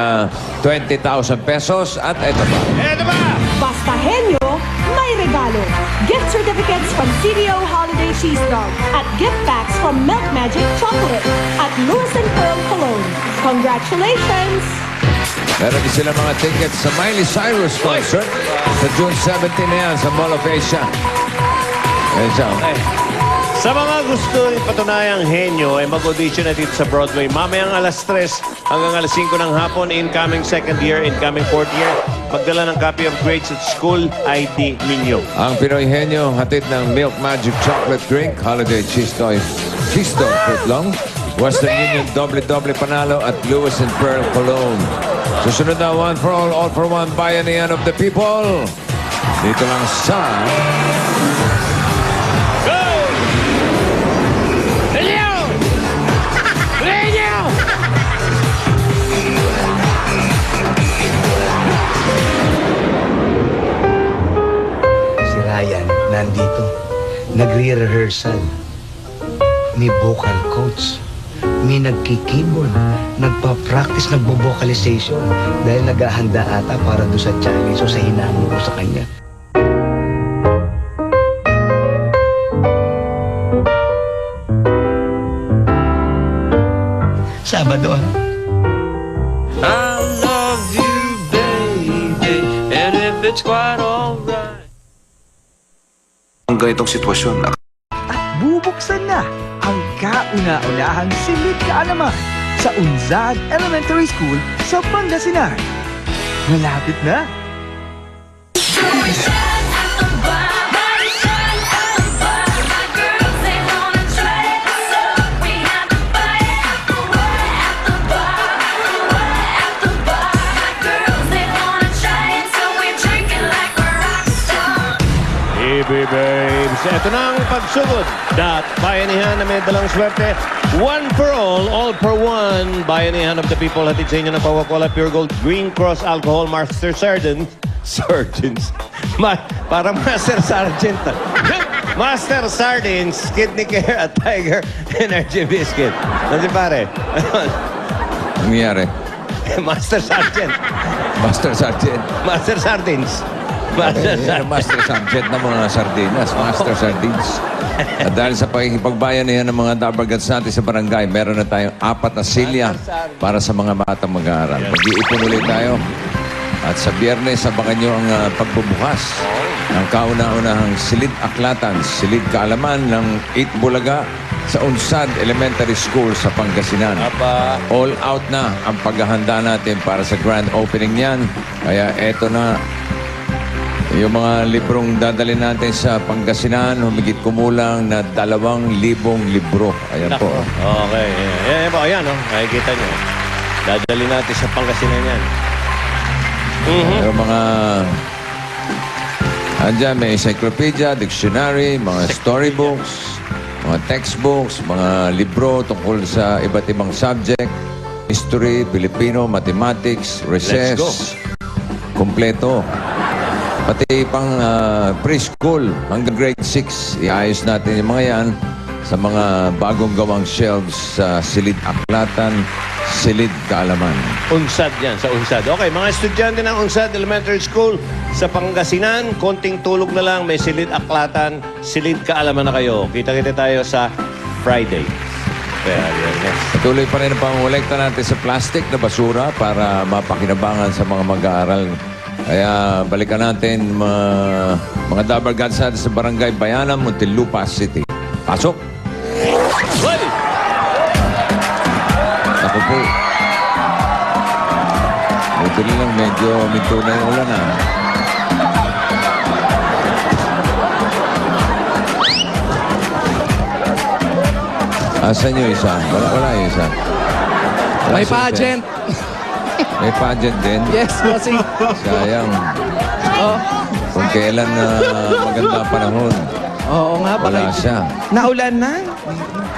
20,000 pesos. At ito pa. Eto ba? Basta Henyo, may regalo. Gift certificates from CDO Holiday Cheese Dog at gift packs from Milk Magic Chocolate at Lewis & Pearl Cologne. Congratulations! Meron din sila mga tickets sa Miley Cyrus concert sa June 17 na yan sa Mall of Asia. Ayan siya. Sa mga gusto ipatunayang henyo ay mag-audition na dito sa Broadway. Mamayang alas 3 hanggang alas 5 ng hapon, incoming second year, incoming fourth year. Magdala ng copy of grades at school ID ninyo. Ang Pinoy Henyo, hatid ng Milk Magic Chocolate Drink, Holiday Cheese Dog Footlong, Western Union Doble Panalo at Lewis & Pearl Cologne. Susunod na One for All for One, Bayanihan of the People. Dito lang sa... Si Ryan, nandito. nagre-rehearsal. May vocal coach. May nagki-keyboard. Nagpa-practice, nagbo-vocalization. Dahil naghahanda ata para doon sa challenge o sa hinamon ko sa kanya. Sabado, ah. I love you, baby, and if it's quite alright. Ang ganitong sitwasyon, Bubuksan na ang kauna-unahang silid kaalaman sa Unzad Elementary School sa Pangasinan. Malapit na. EB Babes, ito na ang pagsugod. Bayanihan na may dalang swerte. One for all for one. Bayanihan of the people. Hatid sa inyo ng Coca-Cola Pure Gold Green Cross Alcohol Master Sardines. Parang Master Sergeant. Master Sardines, Kidney Care at Tiger Energy Biscuit. Ano pare? Nangyari. Master Sergeant. Master Sergeant. Master Sardines. Master Sergeant na mga sardinas. Master Sardines. At dahil sa pakikipagbayanihan ng mga Dabargats natin sa barangay, meron na tayong 4 na silya para sa mga batang mag-aaral. Mag-iipon ulit tayo. At sa Biyernes, abangan nyo ang pagbubukas ng kauna-unahang silid aklatan, silid kaalaman ng 8 Bulaga sa Unsad Elementary School sa Pangasinan. All out na ang paghahanda natin para sa grand opening niyan. Kaya eto na yung mga librong dadalhin natin sa Pangasinan, humigit kumulang na 2,000 libro. Ayan po. Okay. Ayan po, ayan. Oh. Nakikita nyo. Dadalhin natin sa Pangasinan yan. Yung mga... Andyan, may encyclopedia, dictionary, mga storybooks, mga textbooks, mga libro tungkol sa iba't ibang subject, history, Filipino, mathematics, recess, kompleto. Pati pang preschool hanggang grade 6, iayos natin yung mga yan sa mga bagong gawang shelves sa silid aklatan, silid kaalaman. Unsad yan, sa Unsad. Okay, mga estudyante ng Unsad Elementary School sa Pangasinan, konting tulog na lang, may silid aklatan, silid kaalaman na kayo. Kita-kita tayo sa Friday. Kaya, yes. Patuloy pa rin ang pangolekta natin sa plastic na basura para mapakinabangan sa mga mag-aaral. Kaya balikan natin mga Dabargats natin sa Barangay Bayanan, Muntinlupa City. Pasok! Ako po. Buti lang medyo minto na yung ulan ah. Asan yung isa? Wala yung isa. May pageant. May pageant din? Yes, bossing. Sayang. Oh. Kung kailan na maganda panahon. Oo nga pa. Wala siya. Naulan na.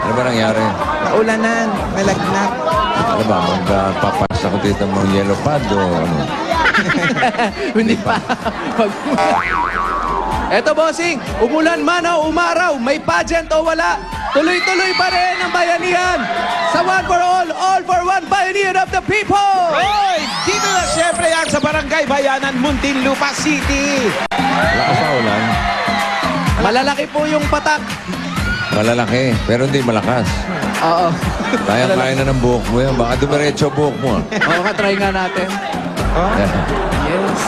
Ano ba nangyari? Naulanan. Nalagnat. Ano ba? Magpapas ako dito ng yellow pad o ano? Hindi pa. Eto, bossing. Umulan man o umaraw, may pageant o wala, tuloy-tuloy pa rin ang bayanihan sa One for All for One, Pioneer of the People! Hoy! Dito na siyempre yan sa Barangay Bayanan, Muntinlupa City. Lakas na ulan. Malalaki po yung patak. Malalaki, pero hindi malakas. Oo. Kaya na ng buhok mo yan. Baka dumiretso buhok mo. Oo, try nga natin. Oh? Yes.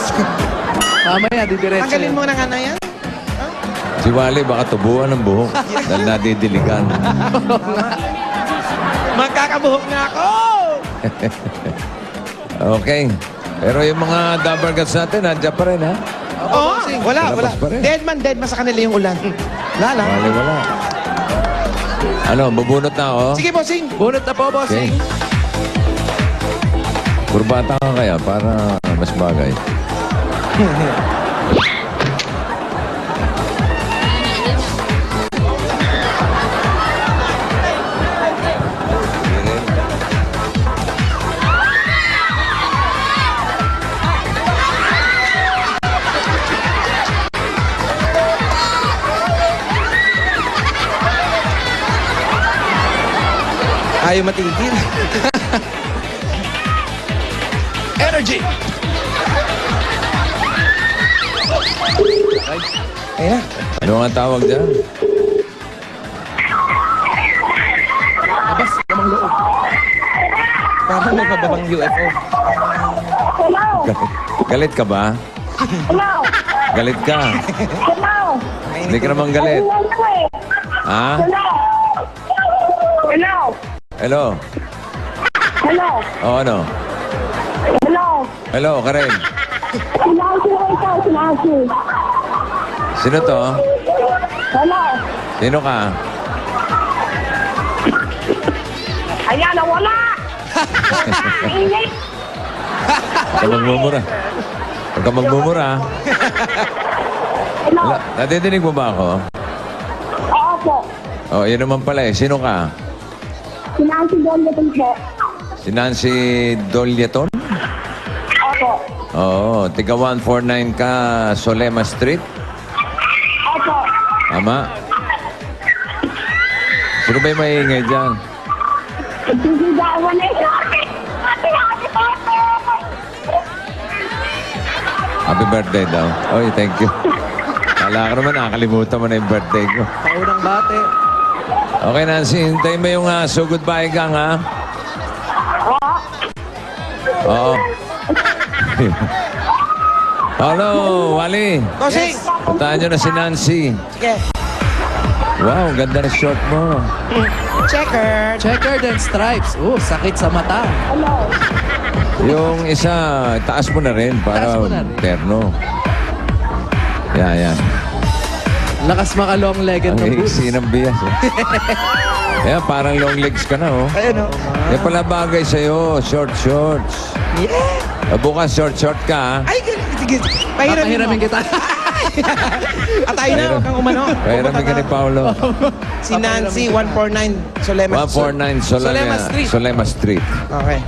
Mamaya, didiretso. Tanggalin mo na nga na yan. Si Wally, baka tubuan ng buhok. Dahil nadidiligan. Magkakabuhok na ako! Okay. Pero yung mga Dabargats natin, nandiyan pa rin, ha? Oo, wala. Labas pa rin. Dead man sa kanila yung ulan. Wala. Wala. Ano, bubunot na ako? Sige, bossing. Bunot na po, bossing. Kurbata ka kaya para mas bagay. tayo matigil. Energy! Ayun na. Ano nga tawag dyan? Abas, namang loob. Parang may pababang UFO. Galit ka ba? Galit ka? Hindi ka naman galit. Ha? Hello? Hello? O ano? Hello? Hello, Karen. Sinasi ko ikaw, sinasi. Sino to? Hello? Sino ka? Ayan, nawala! Ingay! Huwag ka magmumura. Huwag ka magmumura. Hello? Nadidinig mo ba ako? Oo po. O, yun naman pala eh. Sino ka? Sinasi doon na po. Si Nancy Dolyaton? Opo. Oo, tiga 149 ka, Solema Street? Opo. Tama? Sino ba yung maingay dyan? Sisigawan na ito. Happy birthday daw. Oy, thank you. Kala ko naman, nakakalimutan mo na yung birthday ko. Paunang bate. Okay, Nancy, hintayin mo yung so goodbye gang, ha? Oo. Hello, Wally. Bossing! Puntahan nyo na si Nancy. Sige. Wow, ganda na short mo. Checker. Checker and stripes. Sakit sa mata. Yung isa, taas mo na rin para Taas mo na rin. terno. Yan. Lakas maka-long-legged Ang ng boots. iksi ng bias. Kaya parang long legs ka na, oh. Ayun, oh. Yan pala bagay sa'yo, shorts. Yeah! Bukas short ka, ha? Ay, sige. Pahiramin kita. Atay na, huwag kang umano. Kaya namin ka ni Paolo. Si Nancy, 149 Solema 149 Solema Street. Okay.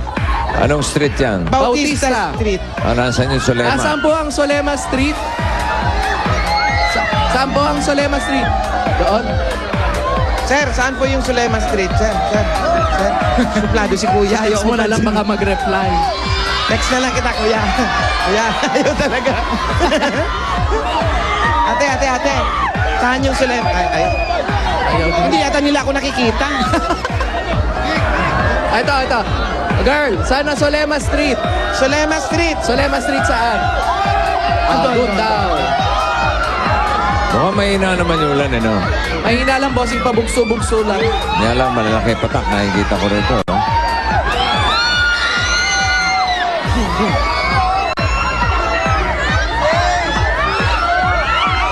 Anong street yan? Bautista Street. Nasaan yung Solema? Saan po ang Solema Street? Saan po ang Solema Street? Doon? Sir, saan po yung Solema Street? Sir. Suplado si Kuya. Text mo na lang baka mag-reply. Text na lang kita, Kuya. Kuya, ayaw talaga. Ate. Saan yung Solema? Ayaw. Hindi yata nila ako nakikita. Ito. Girl, saan ang Solema Street? Solema Street saan? Doon daw. Mukhang mahina naman yung ulan, no? Mahina lang, bossing, pabugso-bugso lang. Kaya lang, malalaki patak. Nakikita ko rito, no?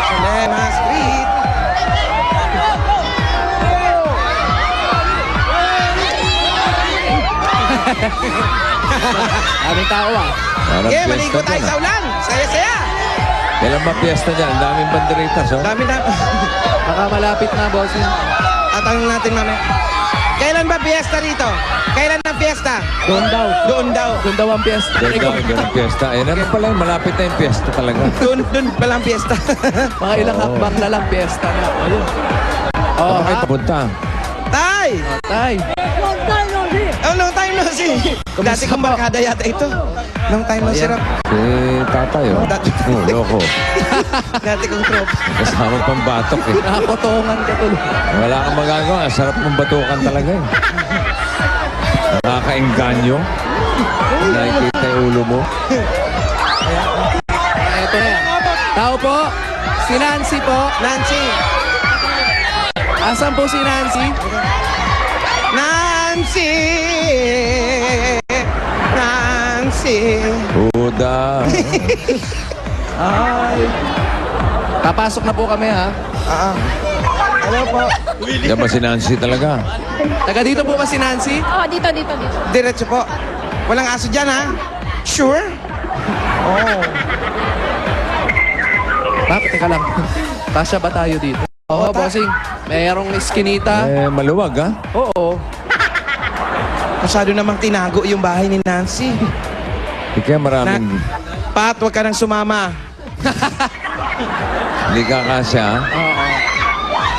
Solema Street. Daming tao, ah. Parang Okay, fiesta maligo tayo dyan, sa ulan. Saya-saya. Kailan ba fiesta dyan? Ang daming banderitas, oh. Dami na. Baka malapit na, bossing. Tatanong natin mamaya. Kailan ba fiesta rito? Kailan ang fiesta? Doon daw. Doon daw ang fiesta. Doon ang fiesta. Eh, ano pala yung malapit na yung fiesta talaga. Doon pala ang fiesta. Mga ilang hakbang na lang fiesta na. Ayun. Saan kayo papunta? Tay! Tay! Long time no see. Dati kong barkada yata ito. Long time no see. Si tatay, oh. Loko. Dati kong tropa. Kasama pang batok, eh. Nakapotongan ka tuloy. Wala kang magagawa. Sarap mong batukan talaga, eh. Nakaka-engganyo. Nakikita yung ulo mo. Ito na yan. Tao po. Si Nancy po. Nancy. Asan po si Nancy? Nancy. Buda. Ay. Papasok na po kami, ha? Hello po. Yan ba si Nancy talaga? Taga dito po ba si Nancy? Oh, dito. Diretso po. Walang aso dyan, ha? Sure? Oh. Bakit? Teka lang. Kasya ba tayo dito? Oo, bossing. Mayroong iskinita. Eh, maluwag, ha? Oo. Masyado namang tinago yung bahay ni Nancy. Hindi kaya maraming... Pat, huwag ka nang sumama. Hindi ka kasya, ha? Oo.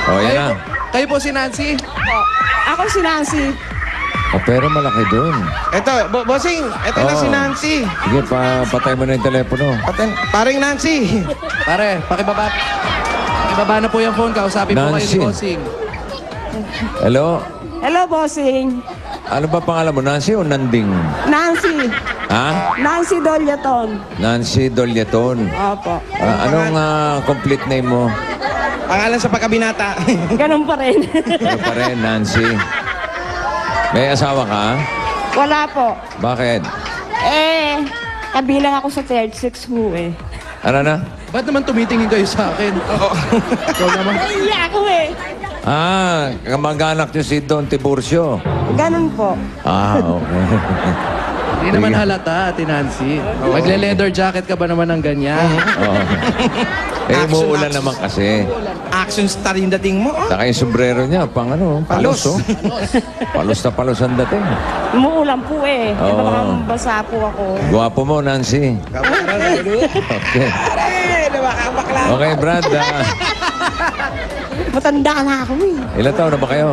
O, yan na. Kayo po si Nancy? Ako si Nancy. Pero malaki doon. Ito, bossing, ito na Oo. si Nancy. Sige, patay mo na yung telepono. Paring Nancy. Pare, pakibaba. Pakibaba na po yung phone. Kausapin po kayo ni Nancy. Bossing. Hello? Hello, bossing. Ano ba pangalan mo? Nancy o Nanding? Nancy. Ha? Nancy Dolyaton. Nancy Dolyaton. Opo. Anong complete name mo? Pangalan sa pagkabinata. Ganun pa rin. Ano pa rin, Nancy? May asawa ka? Wala po. Bakit? Kabilang ako sa third sex ho eh. Ano na? Ba't naman tumitingin kayo sa akin? Ikaw naman. Naiiyak ako eh. Kamag-anak niyo si Don Tiburcio. Ganun po. Okay. Hindi naman halata, Ate Nancy. Magle-leather jacket ka ba naman ng ganyan? Oo. Umuulan naman kasi. Action star yung dating mo. Saka yung sombrero niya, pang palos. Oh. Palos na palos ang dating. Umuulan po eh. Oo. Baka basa po ako. Gwapo mo, Nancy. Okay. Okay, Brad. Matanda na ako eh. Ilan taon na ba kayo?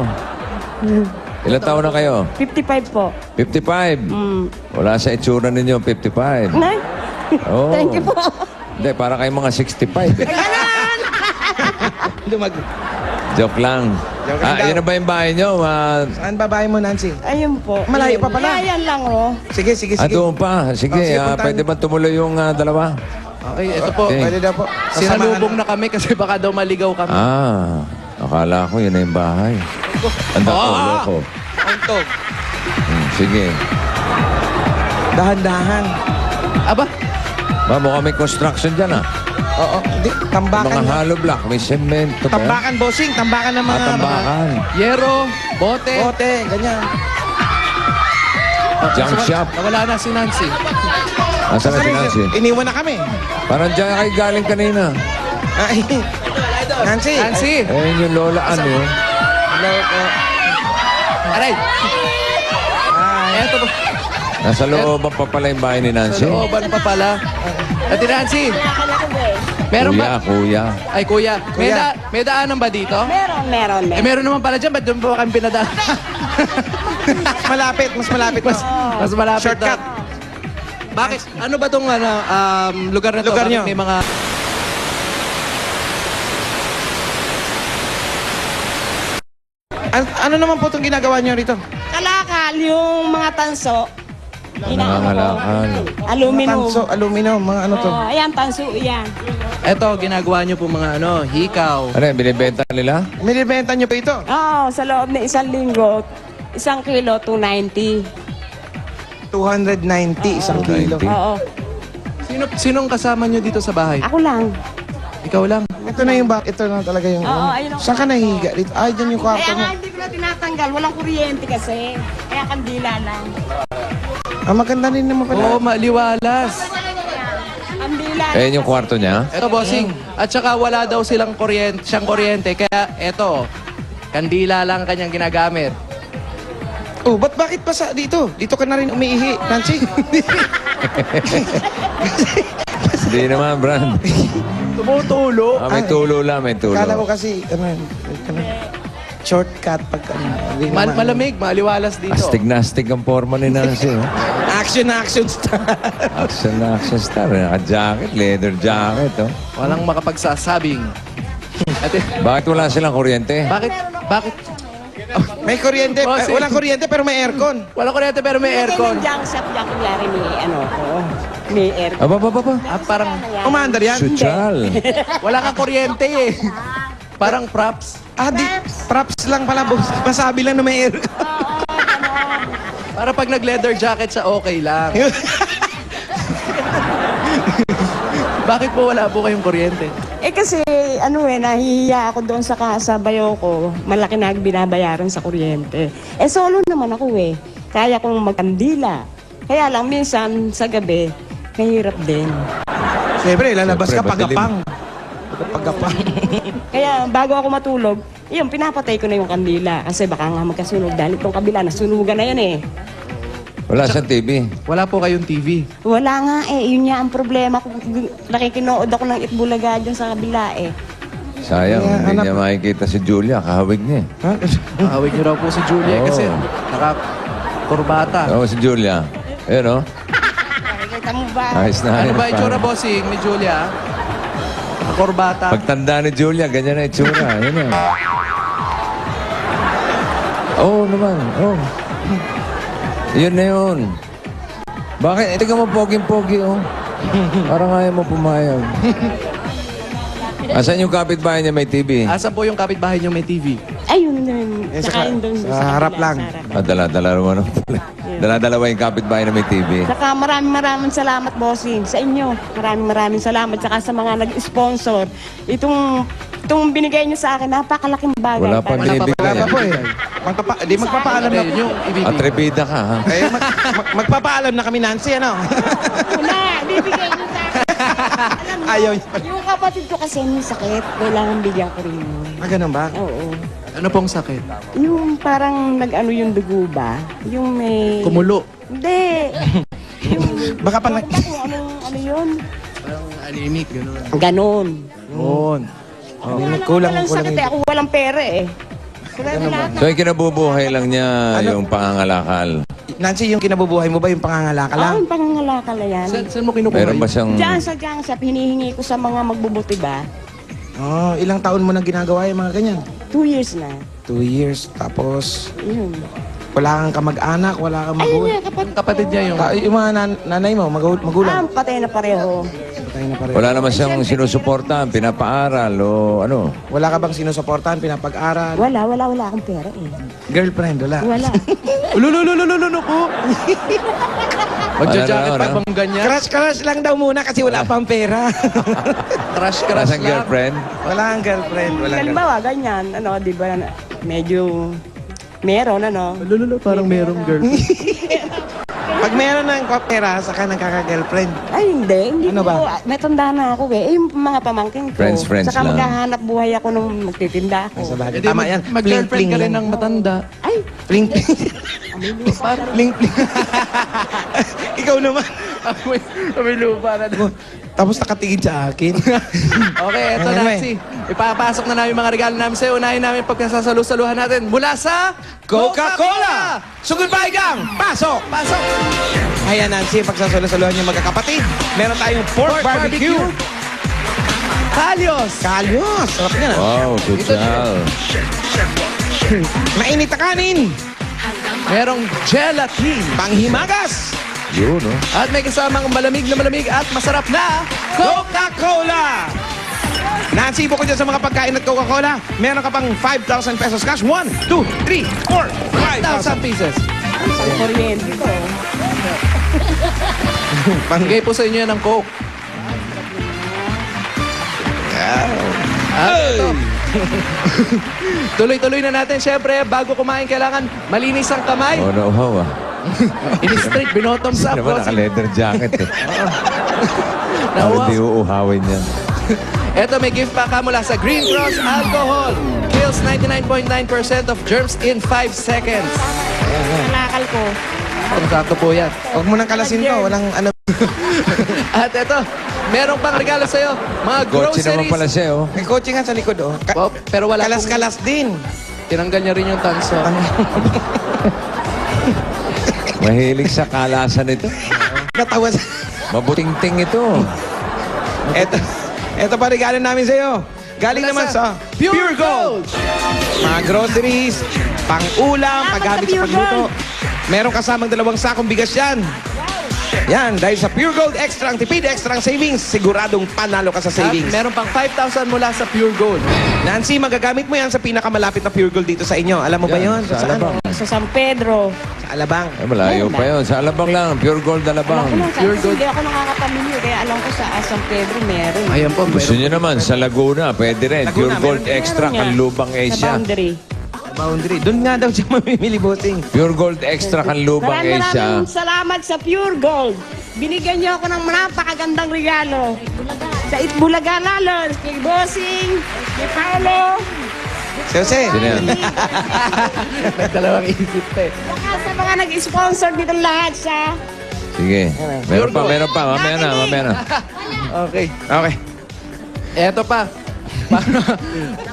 Ilan taon na kayo? 55 po. 55. Wala sa itsura ninyo, 55. Nay? Oh. Thank you po. Hindi, para kayong mga 65. Joke lang. Joke lang daw. Yun na ba yung bahay nyo? Saan babae mo, Nancy? Ayun po. Malayo pa pala. Ayan lang oh. Sige, sige, sige. Doon pa. Sige, sige, puntahan. pwede ba tumuloy yung dalawa? Okay, ito po. Okay. Pwede daw po. Sinalubong na kami kasi baka daw maligaw kami. Akala ko yun na yung bahay. Ang dakulo ko. Ang tog. Sige. Dahan-dahan. Aba, Mukhang may construction dyan Oo, hindi. Tambakan. Mga hollow block, may semento ba yan? Tambakan, bossing. Tambakan ng mga... Tambakan. yero, bote. Bote, ganyan. Junk shop. Nawala na si Nancy. Nasaan na si Nancy? Iniwan na kami. Parang dyan kayo galing kanina. Ay, Nancy. Nancy! Ayun yung lola ano. Hello po. Aray! Eto po. Nasa looban pa pala yung bahay ni Sa Nancy. looban pa pala. Ate Nancy, meron ba? Kuya. Ay, kuya. Kuya. May daanan ba dito? Meron. Meron naman pala dyan. Ba't doon po kami pinadaan? Malapit, mas malapit. Mas malapit Shortcut. daw. Bakit? Ano ba itong lugar na to? Lugar Bakit nyo? may mga... Ano naman po itong ginagawa niyo rito? Kalakal yung mga tanso. Nangangalakal. Aluminum. Tanso, aluminum, mga ano to? Oh, ayan, tanso, yan. Eto, ginagawa nyo po mga hikaw. Ano yung binibenta nila? Minibenta niyo po ito? Oo, sa loob ng isang linggo, 1 kilo, 290. 290, isang kilo. 290. Oo, Sinong kasama nyo dito sa bahay? ako lang. Ikaw lang. Ito na yung ito na talaga yung... Oo, ayun ang Saan ka nahihiga dito? Ay, dyan yung kwarto Kaya mo. nga hindi ko na tinatanggal, walang kuryente kasi. Kaya kandila lang. Maganda rin naman pala. Oo, maliwalas. Kandila. Ayun yung kwarto niya? Eto, bossing. At saka wala daw siyang kuryente. Kaya eto, kandila lang kanyang ginagamit. Oh, bakit pa sa dito? Dito ka na rin umiihi, Nancy. Hindi naman, Brad. Tumutulo. May tulo lang, may tulo. Kala ko kasi, shortcut pag hindi naman. Malamig, maliwalas dito. Astig-nastig ang forma ni Nancy. Action star. Action na action star. Naka-jacket, leather jacket. Walang makapagsasabing. Ate, Bakit wala silang kuryente? bakit? May kuryente. Bossing. Walang kuryente pero may aircon. Wala kuryente pero may aircon. Diyan sa diyan kunyari ni may aircon. Aba. Parang Umaandar yan? Suchal. wala kang kuryente eh. Parang props. Props lang pala, boss. Masabi lang na may aircon. Para pag nag-leather jacket sa okay lang. Bakit po wala po kayong kuryente? Kasi nahihiya ako doon sa bayo ko. Malaki na binabayaran sa kuryente. Solo naman ako Kaya kong magkandila. Kaya lang minsan sa gabi, mahirap din. Siyempre, lalabas ka Siyempre, pagapang. Pagapang. Kaya bago ako matulog, pinapatay ko na yung kandila. Kasi baka nga magkasunog dahil itong kabila, nasunugan na yan Wala sa TV. Wala po kayong TV. Wala nga yun nga ang problema ko. Nakikinood ako ng Itbulaga dyan sa kabila Sayang, hindi niya makikita si Julia. Kahawig niya. Kahawig niyo raw po si Julia Oo. kasi Kurbata. Oo, si Julia. Ayun, oh. Nakikita mo ba? Ayos na. Ano ayos ba na. itsura, bossing, ni Julia? Kurbata. Pagtanda ni Julia, ganyan na itsura. Yun na. Oo naman. Oh. Yun na yun. Bakit? Ito ka mo pogi-pogi, oh. Parang ayaw mo pumayag. Asan yung kapitbahay niya may TV? Asan po yung kapitbahay niyo may TV? Ayun yun. Saka yun doon. sa harap lang. Dala-dala mo. Dala-dalawa yung kapitbahay na may TV. Saka maraming salamat, bossing, sa inyo. Maraming salamat. Saka sa mga nag-sponsor. Itong binigay niyo sa akin, napakalaking bagay. Wala pa binibigay. Wala pa po eh. Di magpapaalam na. Yung ibibigay. Atribida ka, ha? Eh, magpapaalam na kami, Nancy, ano? Wala, bibigay niyo sa akin. Alam mo, Ayaw. yung kapatid ko kasi may sakit. Kailangan bigyan ko rin yun. Ganun ba? Oo. Ano pong sakit? Yung parang nag-ano yung dugo ba? Yung may... Kumulo. Hindi. Baka pag ano yun? Parang anemic, gano'n. Ganon. Yun. Walang sakit eh. Ako walang pera eh. So, yung kinabubuhay lang niya yung pangangalakal. Nancy, yung kinabubuhay mo ba yung pangangalaka lang? Yung pangangalakal na yan. Saan mo kinukuha? Meron ba siyang... Diyan sa Jangsap, hinihingi ko sa mga magbubuti ba? Oh, ilang taon mo nang ginagawa yung mga ganyan? 2 years na. 2 years. Tapos, Yun. wala kang kamag-anak, wala kang Ayun magulang. nga, kapatid. Kapatid niya yung... Yung mga nanay mo, magulang. Patay na pareho. Patay na pareho. Wala naman siyang sinusuportahan, pinapaaral o ano. Wala ka bang sinusuportahan, pinapag-aral? Wala akong pera eh. Girlfriend, wala. Wala. Ululululululu po. Magja-jacket Wala na, pa bang ganyan? Crush lang daw muna kasi wala pang pera. Crush Wala siyang lang. girlfriend. Wala kang girlfriend. Wala kang Halimbawa, ganyan. Ano, di ba, medyo meron, ano. Lululo, parang merong girlfriend. Pag meron ng pera, saka nagkaka-girlfriend. Ay, hindi. Ano ba? Ko, may tanda na ako eh. Yung mga pamangkin ko. Friends Saka lang. maghahanap buhay ako nung magtitinda ako. Sa bagay. Hindi, Tama yan. mag-girlfriend ka rin ng matanda. Ay, Pling, pling. Pling, pling. Ikaw naman. May lupa na doon. Tapos nakatingin sa akin. Okay, eto Ano, Nancy. Ipapasok na namin mga regalo namin sa'yo. Unahin namin pagkasasalu-saluhan natin mula sa Coca-Cola! Sugod gang! Pasok! Pasok! Ayan, Nancy, pagsasalo-saluhan niyo magkakapatid. Meron tayong pork barbecue. Kalyos! Kalyos! Sarap yan, ah. Wow, social. Mainit na kanin. Merong gelatin. Panghimagas. Yun, no? At may kasamang malamig na malamig at masarap na Coca-Cola! Nancy, bukod dyan sa mga pagkain at Coca-Cola, meron ka pang 5,000 pesos cash. 1, 2, 3, 4, 1,000 pieces. ang kuryente ko. Panggay po sa inyo yan ng Coke. At ito. Tuloy-tuloy na natin. Siyempre, bago kumain, kailangan malinis ang kamay. Oh, no, ah. In-straight, binotoms up. Naman naka-leather jacket, eh. Nawa. Hindi uuhawin yan. Ito, may gift pack ka mula sa Green Cross Alcohol. Kills 99.9% of germs in 5 seconds. Nakakal ko. Sakto po yan. Huwag mo nang kalasin to. Walang ano. At ito, meron pang regalo sa'yo. Mga Kotse naman groceries. pala siya, oh. May kotse nga sa likod, oh. Oh, pero wala pong- Kalas-kalas din. Tinanggal niya rin yung tanso. Mahilig sa kalasan ito. Natawa sa... Mabuting-ting ito. Ito pa regalo namin sa'yo. Galing Mula naman sa Pure Gold. Mga groceries, pang-ulam, paggamit sa pagluto. Meron kasamang 2 sakong bigas yan. Yan, dahil sa Pure Gold Extra, ang tipid, extra ang savings, siguradong panalo ka sa At savings. meron pang 5,000 mula sa Pure Gold. Nancy, magagamit mo yan sa pinakamalapit na Pure Gold dito sa inyo. Alam mo ba Yan, yun? sa Saan? Alabang. Sa San Pedro. Sa Alabang. Ay, malayo pa yun. Sa Alabang lang. Pure Gold Alabang. Alam ko lang, Pure kasi Gold. hindi ako nakakapamilyo. Kaya alam ko sa San Pedro meron. Ayan po. Gusto nyo naman, sa Laguna, pwede rin. Laguna, Pure Gold meron- Extra, meron nga. Kanlubang Sa Asia. boundary. Boundary. Doon nga daw siya mamimili, bossing. Pure Gold Extra, Kanlubang Asia. Maraming salamat sa Pure Gold. Binigyan niyo ako ng napakagandang regalo. Sa Itbulaga lalo. Kay Bossing, kay Paolo, Jose. Sino yan? Nagdalawang isip pa eh. saka sa mga nag-sponsor dito lahat sa... Sige. Meron pa, meron pa. Mamaya na, mamaya na. Okay. Okay. Eto pa.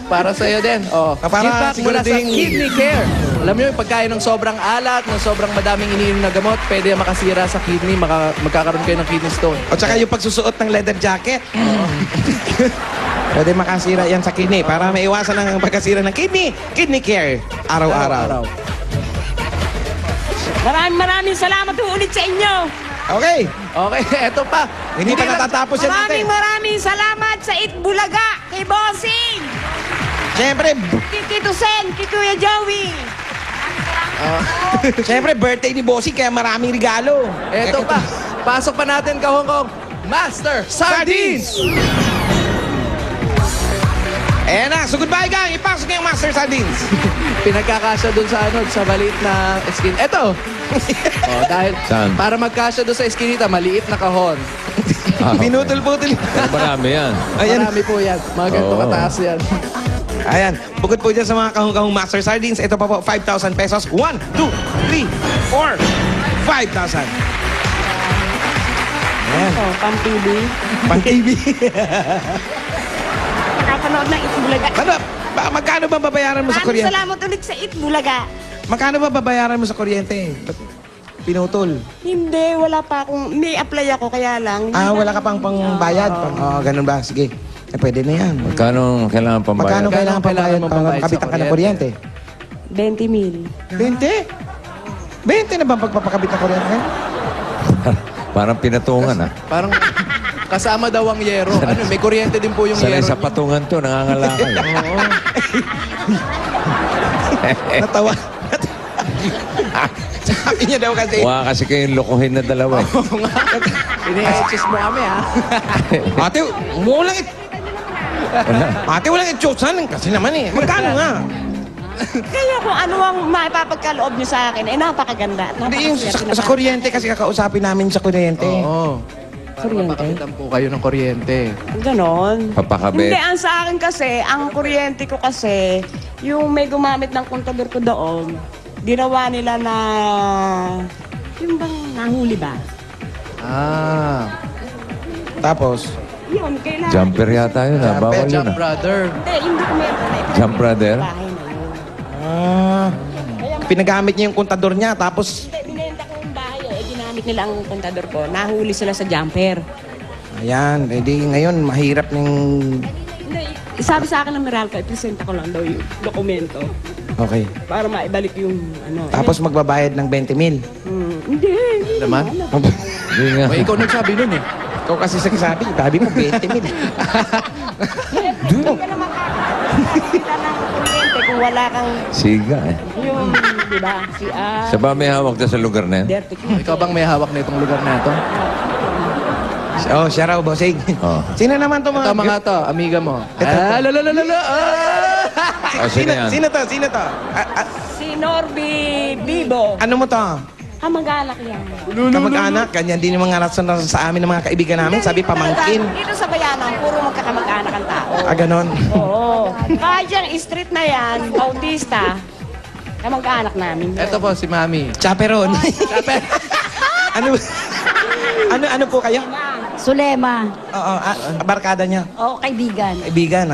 Para sa'yo din. Oh, Para gift pack mula sa sigurading- Kidney Care. Alam niyo, yung pagkain ng sobrang alat, ng sobrang madaming iniinom na gamot, pwede makasira sa kidney, magkakaroon kayo ng kidney stone. O tsaka yung pagsusuot ng leather jacket. Pwede makasira yan sa kidney para maiwasan ang pagkasira ng kidney. Kidney care. Araw-araw. Maraming salamat po ulit sa inyo. Okay. Okay, eto pa. Hindi pa natatapos yan natin. Maraming salamat sa Itbulaga, kay Bossing, Siyempre, kay Tito Sen, kay Kuya Joey. siyempre, birthday ni Bossy kaya maraming regalo. Eto pa. Pasok pa natin, Kahong Kong. Master Sardines! Ayan na. So goodbye gang. Ipasok niyo yung Master Sardines. Pinagkakasya dun sa sa maliit na skin. Eto! Dahil Saan? para magkasya dun sa skinita, maliit na kahon. Pinutol-putol. Pero marami yan. Ayan. Marami po yan. Mga ganito Oo. kataas yan. Ayan. Bukod po dyan sa mga kahong-kahong Master Sardines, ito pa po, 5,000 pesos. 1, 2, 3, 4, 5,000. Ayan. Pang-TV. Pang-TV. Nakapanood ng Itbulaga. Ano? Magkano ba babayaran mo sa Maraming kuryente? salamat ulit sa Itbulaga. Magkano ba babayaran mo sa kuryente? Ba't pinutol? Hindi, wala pa akong, may apply ako kaya lang. Wala ka pang pangbayad? Ganun ba? Sige. Pwede na yan. Magkano kailangan pambayad? Magkano kailangan pambayad mo pang pambayad sa kapitan ka ng kuryente? 20,000. 20? 20 na ba pagpapakabit ng kuryente? Parang pinatungan, ah. Parang kasama daw ang yero. Ano, may kuryente din po yung Sanay yero. sa patungan to, nangangalakal. Oo. Natawa. Sabi niya daw kasi. Wala kasi kayong lokohin na dalawa. Eh. Oo nga. Ini-excuse mo kami, ha? Ate, walang Ate, walang itsusan. Kasi naman eh. Magkano nga? Kaya kung ano ang maipapagkaloob niyo sa akin, napakaganda. Hindi yung sa kuryente kasi kakausapin namin sa kuryente. Oo. Para mapakapitan po kayo ng kuryente. Ganon. Papakabit. Hindi, ang sa akin kasi, ang kuryente ko kasi, yung may gumamit ng kontador ko doon, ginawa nila na, yung bang nahuli ba? Tapos? Yun, kailangan. Jumper yata yun, ah. Bawal yun, Jump ah. brother. Hindi, yung dokumento na ito. Jump brother? Pinagamit niya yung kontador niya, tapos Hindi, binenta ko yung bahay, ginamit nila ang kontador ko. Nahuli sila sa jumper. ayan, edi ngayon mahirap ng... Hindi, sabi sa akin ng Meralco, ipresenta ko lang daw yung dokumento Okay. para maibalik yung ano. Tapos magbabayad ng 20,000. Hindi. Naman? Hindi nga. May ikaw nagsabi nun, eh. Ikaw kasi sabi mo 20,000. Hindi ka naman kakakita ng kuryente kung wala kang Siga, eh. yung, di ba, si Sa ba may hawak na sa lugar na yan? Dirty Ikaw bang may hawak na itong lugar na ito? Oh, siya raw, bossing. Oh. Sino naman to mga... Ito mga to, amiga mo. Ito. Oh, sino yan? Sino to? Si Norby Bibo. Ano mo to? Kamag-anak yan. Kamag-anak? Ganyan din yung mga sa amin ng mga kaibigan namin. Sabi, pamangkin. Dito sa bayanan, puro magkakamag-anak ang tao. Ganon. Oo. Kahit yung street na yan, Bautista, kamag-anak namin. Ito po, si Mami. Chaperon. Ano po kayo? Sulema. Oo, barkada niya. Oo, kaibigan. Kaibigan,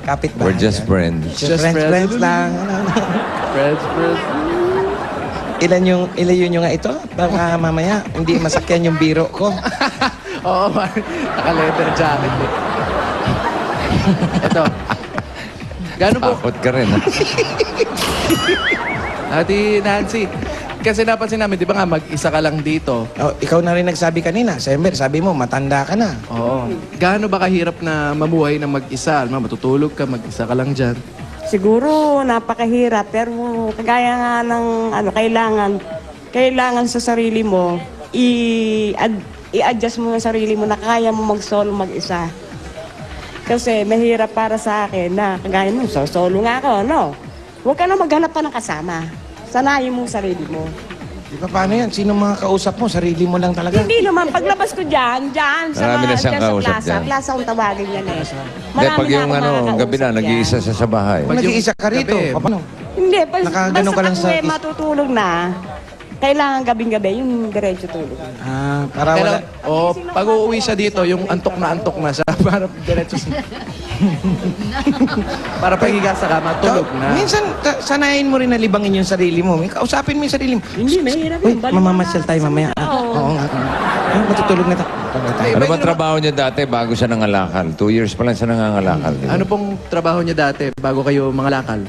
kapit ba? We're just friends. Just friends lang. Friends. Ilan yun nga ito? Baka mamaya, hindi masakyan yung biro ko. Oo, naka-leather jacket, eh. Ito. Gano'n po? Takot ka rin, ah. Ate Nancy, kasi napansin namin, di ba nga, mag-isa ka lang dito. Oh, ikaw na rin nagsabi kanina. Sember, sabi mo, matanda ka na. Oo. Gaano ba kahirap na mamuhay na mag-isa? Alam mo, matutulog ka, mag-isa ka lang dyan. Siguro napakahirap pero kagaya nga ng kailangan sa sarili mo i-adjust mo ang sarili mo na kaya mo mag-solo mag-isa. Kasi mahirap para sa akin na kagaya mo, solo nga ako, no? Huwag ka na maghanap pa ng kasama. Sanayin mo ang sarili mo. Di ba paano yan? Sino mga kausap mo? Sarili mo lang talaga. Hindi naman, paglabas ko dyan sa Marami na siyang dyan kausap sa dyan. plaza kung tawagin yan eh. Hindi, pag yung gabi na, nag-iisa siya sa bahay. Kung nag-iisa ka rito, Gabi. paano? Hindi, Nakaganon basta ka lang pag sa uwi, matutulog na, Kailangan gabing-gabi, yung diretso tulog. Para wala... Pag uuwi siya dito, yung antok na siya. Para diretso para paghiga sa kama, tulog na. Minsan, sanayin mo rin na libangin yung sarili mo. Kausapin mo yung sarili mo. Hindi, mahirap Uy, yun. Baliwala. mamamasyal tayo mamaya. Oo nga. Matutulog na tayo. Ano ba trabaho niya dati bago siya nangalakal? 2 years pa lang siya nangangalakal. di ba? Ano pong trabaho niya dati bago kayo mga lakal?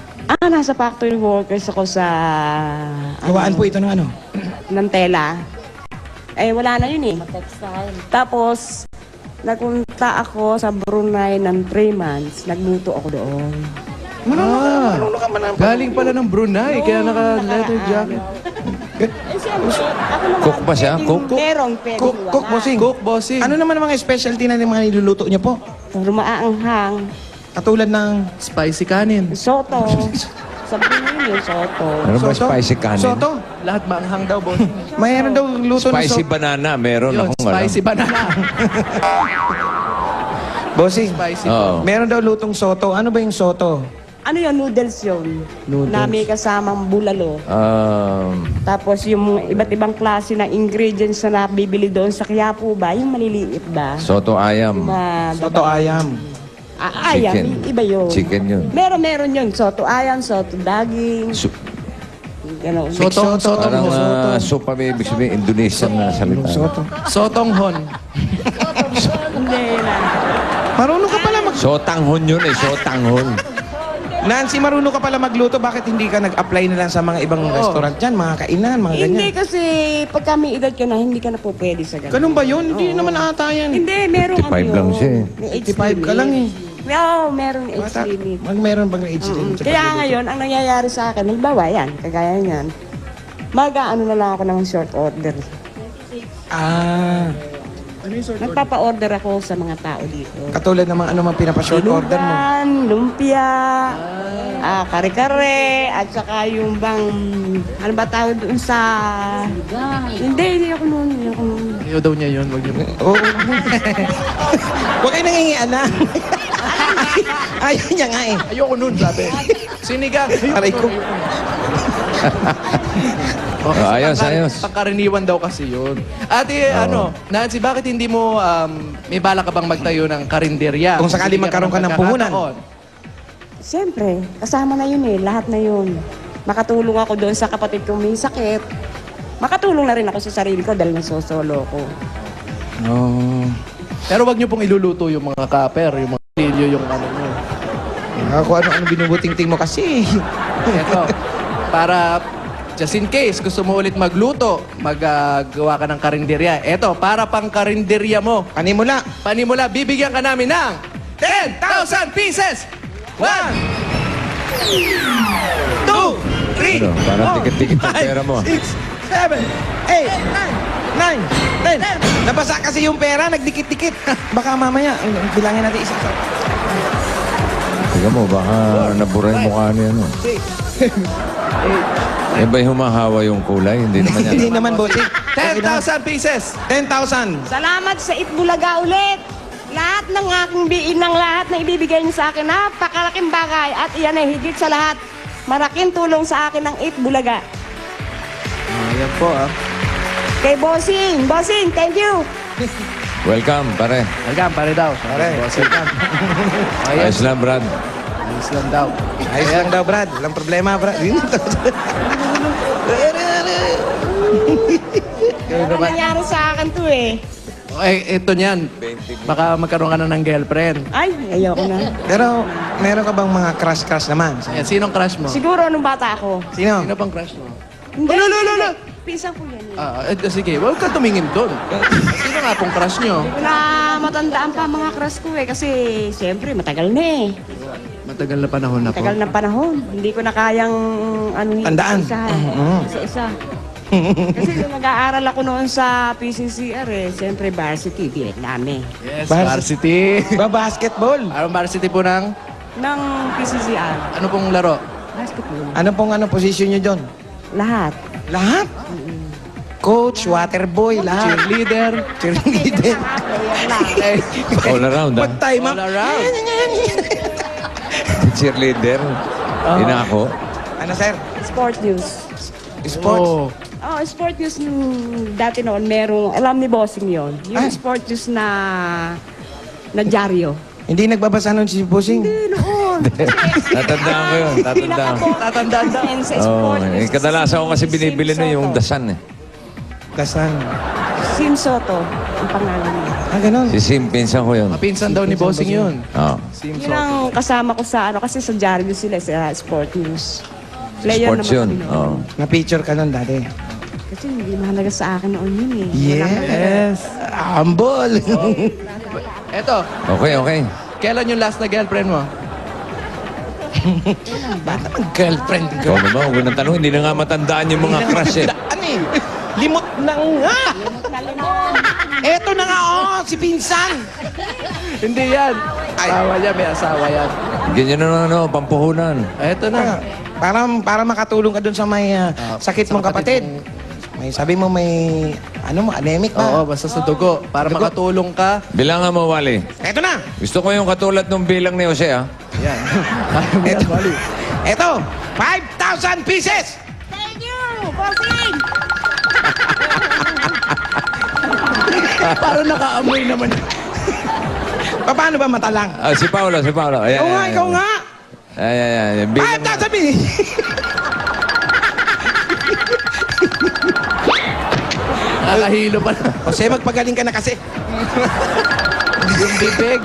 Nasa factory workers ako sa... Gawaan po ito ng ano? ng tela. Wala na yun eh. Tapos, nagpunta ako sa Brunei ng 3 months. Nagluto ako doon. Marunong ka man. Galing pala ng Brunei, kaya naka-leather jacket. Cook ba siya? Cook? Merong pero Cook, bossing. Cook, bossing. Ano naman ang mga specialty na yung mga niluluto niyo po? Rumaanghang. Katulad ng... Spicy kanin. Soto. Sabihin mo yung soto. Ano ba spicy kanin? Soto. Lahat maanghang daw, boss. Mayroon daw luto na Spicy soto. banana, meron Yun, akong alam. spicy banana. Bossing, Spicy. Oo. meron daw lutong soto. Ano ba yung soto? Ano yun? Noodles yun. Noodles. Na may kasamang bulalo. Tapos yung iba't ibang klase na ingredients na nabibili doon sa Quiapo ba? Yung maliliit ba? Soto ayam. Soto ayam. Ayam, Chicken. iba yun. Chicken yun. Meron yun. Soto ayam, soto daging. Ganon. Parang soup pa may ibig sabihin, Indonesian na salita. Sotong hon. Hindi na. Marunong ka pala Sotanghon yun eh, sotanghon. Nancy, marunong ka pala magluto. Bakit hindi ka nag-apply na lang sa mga ibang restaurant dyan? Mga kainan, mga ganyan. Hindi kasi pag kami edad ka na, hindi ka na po pwede sa ganun. Ganun ba yun? Hindi naman ata yan. Hindi, meron 55 lang siya eh. May age 55 ka lang eh. Oo, meron age limit. Meron bang age limit? sa Kaya pagluluto? ngayon, ang nangyayari sa akin, halimbawa yan, kagaya yan, mag-ano na lang ako ng short order. Nagpapa-order ako sa mga tao dito. Katulad ng mga ano mang pinapa-short order mo. Inugan, lumpia, kare-kare, at saka yung bang, ano ba tawag doon sa... Hindi ako noon. Ayaw daw niya yun. Wag niyo. Oo. Huwag kayo nangingian na. Ayaw niya nga eh. Ayoko nun, sabi. Sinigang. Aray ko. Ayos. Pangkaraniwan daw kasi yun. Ate, Nancy, bakit hindi mo, may bala ka bang magtayo ng karinderya? Kung sakali magkaroon ka ng puhunan. Siyempre, kasama na yun eh. Lahat na yun. Makatulong ako doon sa kapatid kong may sakit. Makatulong na rin ako sa sarili ko dahil nasosolo ko. Pero wag niyo pong iluluto yung mga kaper, yung mga pilyo, yung ano nyo. Ako ano binubuting-ting mo kasi. Ito, para just in case gusto mo ulit magluto, maggawa ka ng karinderya. Ito, para pang karinderya mo. Panimula. Bibigyan ka namin ng 10,000 pieces! 1, 2, 3, Ano, parang tikit-tikit ang pera mo. 6, 7, 8, 9, 10. Nabasa kasi yung pera, nagdikit-dikit. Baka mamaya, bilangin natin isa. Tingnan mo, baka nabura yung mukha niya. Ano. Eh ba'y humahawa yung kulay? Hindi naman yan. Hindi naman, bossing. 10,000 pieces! 10,000. Salamat sa Itbulaga ulit! Lahat ng aking biin ng lahat na ibibigay niyo sa akin, napakalaking bagay. At iyan ay higit sa lahat, malaking tulong sa akin ng Itbulaga. Ayan po, Kay Bossing, thank you! Welcome, pare. Welcome, pare daw. Pare, welcome. Ayos lang, Brad. Ayos lang daw. Ayos lang daw, Brad. Walang problema, Brad. Ano nangyari sa akin to eh? Ito niyan. Baka magkaroon ka na ng girlfriend. Ay, ayoko na. Pero, meron ka bang mga crush naman? Ayan, sinong crush mo? Siguro nung bata ako. Sino? Sino pang crush mo? Hindi. Lolo! Pisang ko yan eh. Sige, huwag ka tumingin doon. Sino nga pong crush nyo? Hindi ko na matandaan pa mga crush ko eh. Kasi, siyempre, matagal na eh. Matagal na panahon na po. Matagal na panahon. Hindi ko na kayang Tandaan. Isa-isa. Kasi nung nag-aaral ako noon sa PCCR eh, siyempre varsity, Vietnam eh. Yes, varsity. Basketball. Anong varsity po ng? Ng PCCR. Ano pong laro? Basketball. Ano pong position nyo dyan? Lahat. Lahat? Coach, waterboy, lahat. Cheerleader. Cheerleader. All around, ha? Pag-time All around. Cheerleader. Inako. Ano, sir? Sport news. Sports. Oh, sport news nung dati noon, merong, alam ni Bossing yon. Yung sport news na dyaryo. Hindi nagbabasa nun si Bossing? Hindi noon. Tatandaan ko yun. Tatandaan ko. Tatandaan sa Oo, sport news. kadalasan ko kasi binibili na yung dasan eh. Dasan. Sim Soto, ang pangalan niya. Ah, ganun. Si Sim, pinsan ko yun. Mapinsan daw ni Bossing yun. Oo. Yun ang kasama ko sa ano, kasi sa dyaryo sila sa sport news. Player Sports naman yun. kami noon. Oo. Na-picture ka nun dati. Kasi hindi mahalaga sa akin noon yun eh. Yes. Humble. Eto, Okay, okay. kailan yung last na girlfriend mo? Bata mang girlfriend Ikaw naman, huwag nang tanong. Hindi na nga matandaan yung mga crush eh. Ano eh? Limot na nga. Eto na nga, si Pinsan. Hindi yan. Asawa niya, may asawa yan. Ganyan na ano, pampuhunan. Eto na. Para makatulong ka dun sa may sakit mong kapatid. May sabi mo may anemic ba? Oo, basta sa dugo. Para makatulong ka. Bilangan mo, Wally. Eto na. Gusto ko yung katulad ng bilang ni Jose, ah. Yan. Eto, 5,000 pieces. Thank you, Bossing! Para nakaamoy naman. Paano ba matalang? Ah, si Paolo, si Paolo. Ayan, Ikaw nga, ayan, ikaw ayan. nga. Ayan. Bilang 5,000 pieces. Nakahilo pa na. Jose, magpagaling ka na kasi. Yung bibig.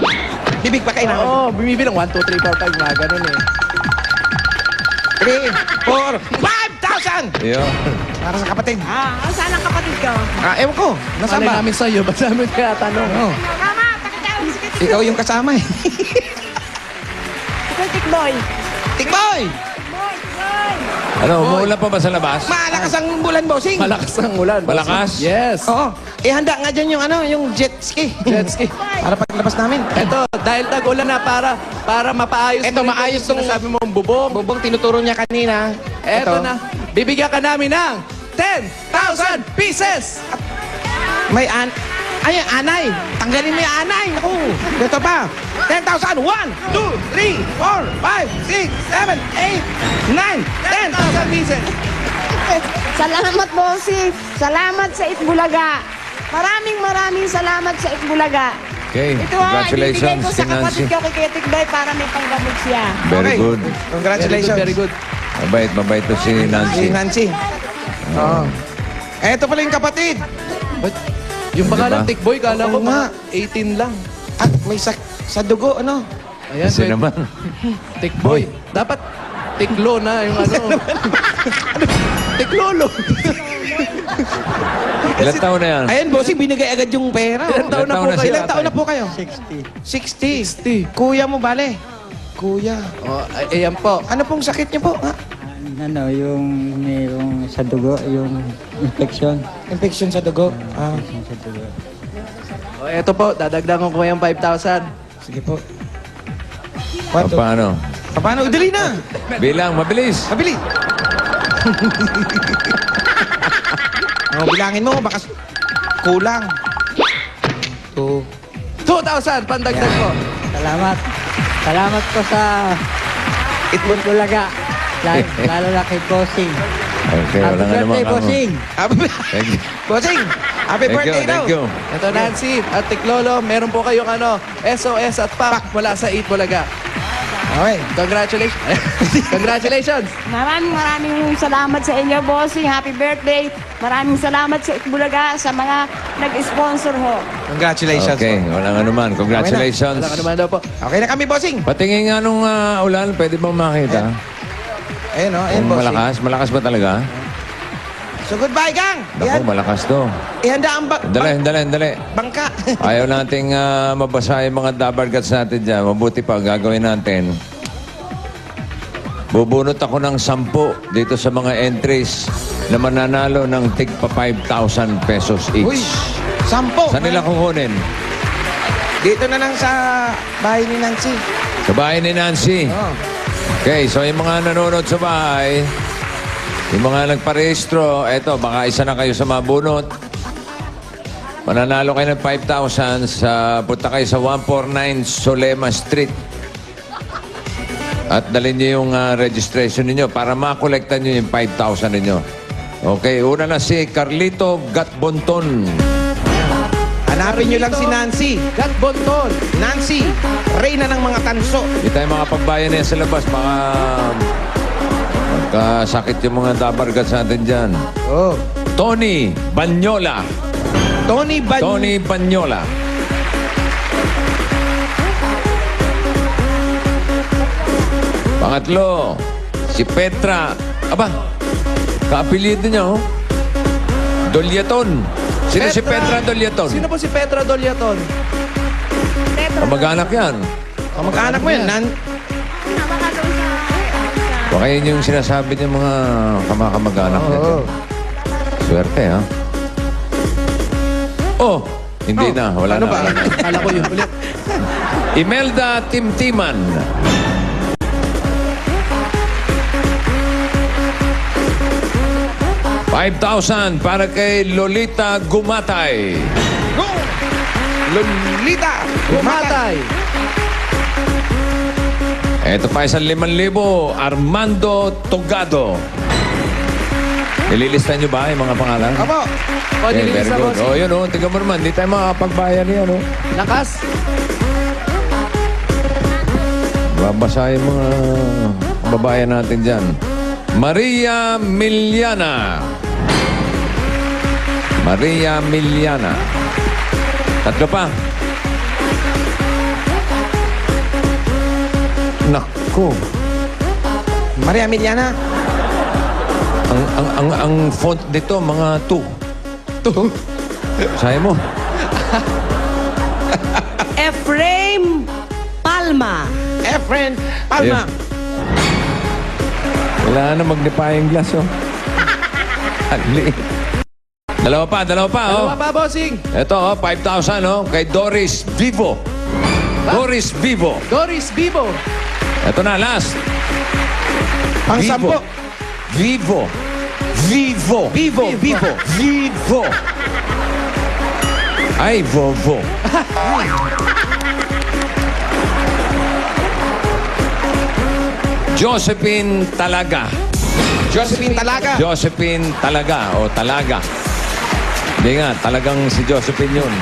Bibig pa kayo na. Oo, bumibilang 1, 2, 3, 4, 5 nga. Ganun eh. 3, 4, 5,000! Yun. Para sa kapatid. Saan ang kapatid ko? Ewan ko. Nasaan Malay ba? namin sa'yo. Ba't namin kaya tanong? Oh, Tama, pakitawin si Kitty. ikaw yung kasama eh. Ikaw, Tikboy. Tikboy! Boy, boy. Ano, umuulan pa ba sa labas? Malakas ang bulan, bossing. Malakas ang ulan. Malakas? Yes. Oo. Handa nga dyan yung jet ski. Jet ski. Para paglabas namin. Eto, dahil tag-ulan na para mapaayos Eto, mo rin maayos yung sinasabi mo ang bubong. Bubong, tinuturo niya kanina. Eto na. Bibigyan ka namin ng 10,000 pieces! May anay. Tanggalin mo yung anay. Naku. Ito pa. 10,000. 1, 2, 3, 4, 5, 6, 7, 8, 9, 10,000 pieces. Salamat, Bossing. Salamat sa Itbulaga. Maraming salamat sa Itbulaga. Okay, Ito ha, ibibigay congratulations ko sa kay Nancy. kapatid ko kay Ketikbay para may panggamot siya. Very Okay. good. Congratulations. Very good. Mabait to si Si Nancy. Nancy. Oo. Eto pala yung kapatid. But, yung pangalan Diba? Tikboy, kala ko Oo nga. mga 18 lang. At may sa dugo, ano? Ayan, Kasi pwede- naman. Tikboy. Dapat tiklo na yung ano. Tiklolo. Ilan taon na yan? Ayan, bossing, binigay agad yung pera. Ilang taon na po Ilang taon na kayo? Ilang taon na po kayo? 60. 60. Kuya mo, bale. Kuya. Oh, ayan po. Ano pong sakit niyo po? Ha? Ano, yung mayroong sa dugo, yung infection. Infection sa dugo. Ah, Sa dugo. Oh, eto po, dadagdagan ko yung 5,000. sige po. O, paano? Paano? Dali na. Bilang, mabilis. Mabili. Bilangin mo, baka kulang. 2,000, pandagdag ko. Salamat. Salamat po sa Itbulaga. Lalo na kay Bossing. Okay, Happy wala nga naman birthday, kamo. Bossing. Thank you. Bossing, happy Thank you, birthday daw. thank you. Ito Nancy at Tiklolo, meron po kayong SOS at PAK mula sa Itbulaga. Okay. Congratulations. Congratulations. Maraming salamat sa inyo, Bossing. Happy birthday. Maraming salamat sa Itbulaga sa mga nag-sponsor ho. Congratulations. Okay, walang anuman. Congratulations. Wala ka naman daw po. Okay na kami, bossing. Patingin nga nung ulan, pwede bang makita? Ayun, ayun, Kung bossing. malakas, malakas ba talaga? So goodbye, gang. Naku, malakas to. Ihanda ang Dali. bangka. Ayaw nating mabasa yung mga dabargats natin dyan. Mabuti pa, gagawin natin. Bubunot ako ng 10 dito sa mga entries na mananalo ng tigpa 5,000 pesos Uy, each. 10. Saan nila kukunin? Dito na lang sa bahay ni Nancy. Sa bahay ni Nancy. Oh. Okay, so yung mga nanonood sa bahay, yung mga nagparehistro, eto, baka isa na kayo sa mabunot. Mananalo kayo ng 5,000 punta kayo sa 149 Solema Street. At dalhin niyo yung registration ninyo para makolekta niyo yung 5,000 ninyo. Okay, una na si Carlito Gatbonton. Hanapin nyo lang si Nancy. Gat Bonton. Nancy, reyna ng mga tanso. Hindi tayo mga pagbayan niya sa labas. Magkasakit yung mga dabargats natin dyan. Oh. Tony Banyola. Tony Banyola. Pangatlo, si Petra. Aba, kaapelido niya, oh. Dolyaton. Sino si Petra Dolyaton? Sino po si Petra Dolyaton? Kamag-anak yan. Kamag-anak mo yan. Baka yun yung sinasabi niya mga kamag-anak niya. Swerte, ha? Oh, hindi na. Wala Ano na. ba? Wala na. Kala ko yun ulit. Imelda Timtiman. $5,000 para kay Lolita Gumatay. Lolita Gumatay. Ito pa isang 5,000, Armando Togado. Nililista niyo ba yung mga pangalan? Apo. O, Okay, very nililista good. bossing. Oh, yun, oh. Tingnan mo naman. Hindi tayo makapagbayan yan, oh. Lakas. Babasa yung mga kababayan natin dyan. Maria Miliana. Maria Miliana. Tatlo pa. Nako. Maria Emiliana. Ang font nito, mga 2. Sabi mo. Efraim Palma. Efren Palma. Yes. Wala na magnifying glass, oh. Ali. Dalawa pa, oh. Dalawa pa, bossing. Ito, oh, 5,000, oh, kay Doris Vivo. Doris Vivo. Doris Vivo. Ito na, last. Pang-sampo. Vivo. Ay, Vovo. Josephine Talaga. Josephine Talaga. Josephine Talaga o Talaga. Hindi nga, talagang si Josephine yun.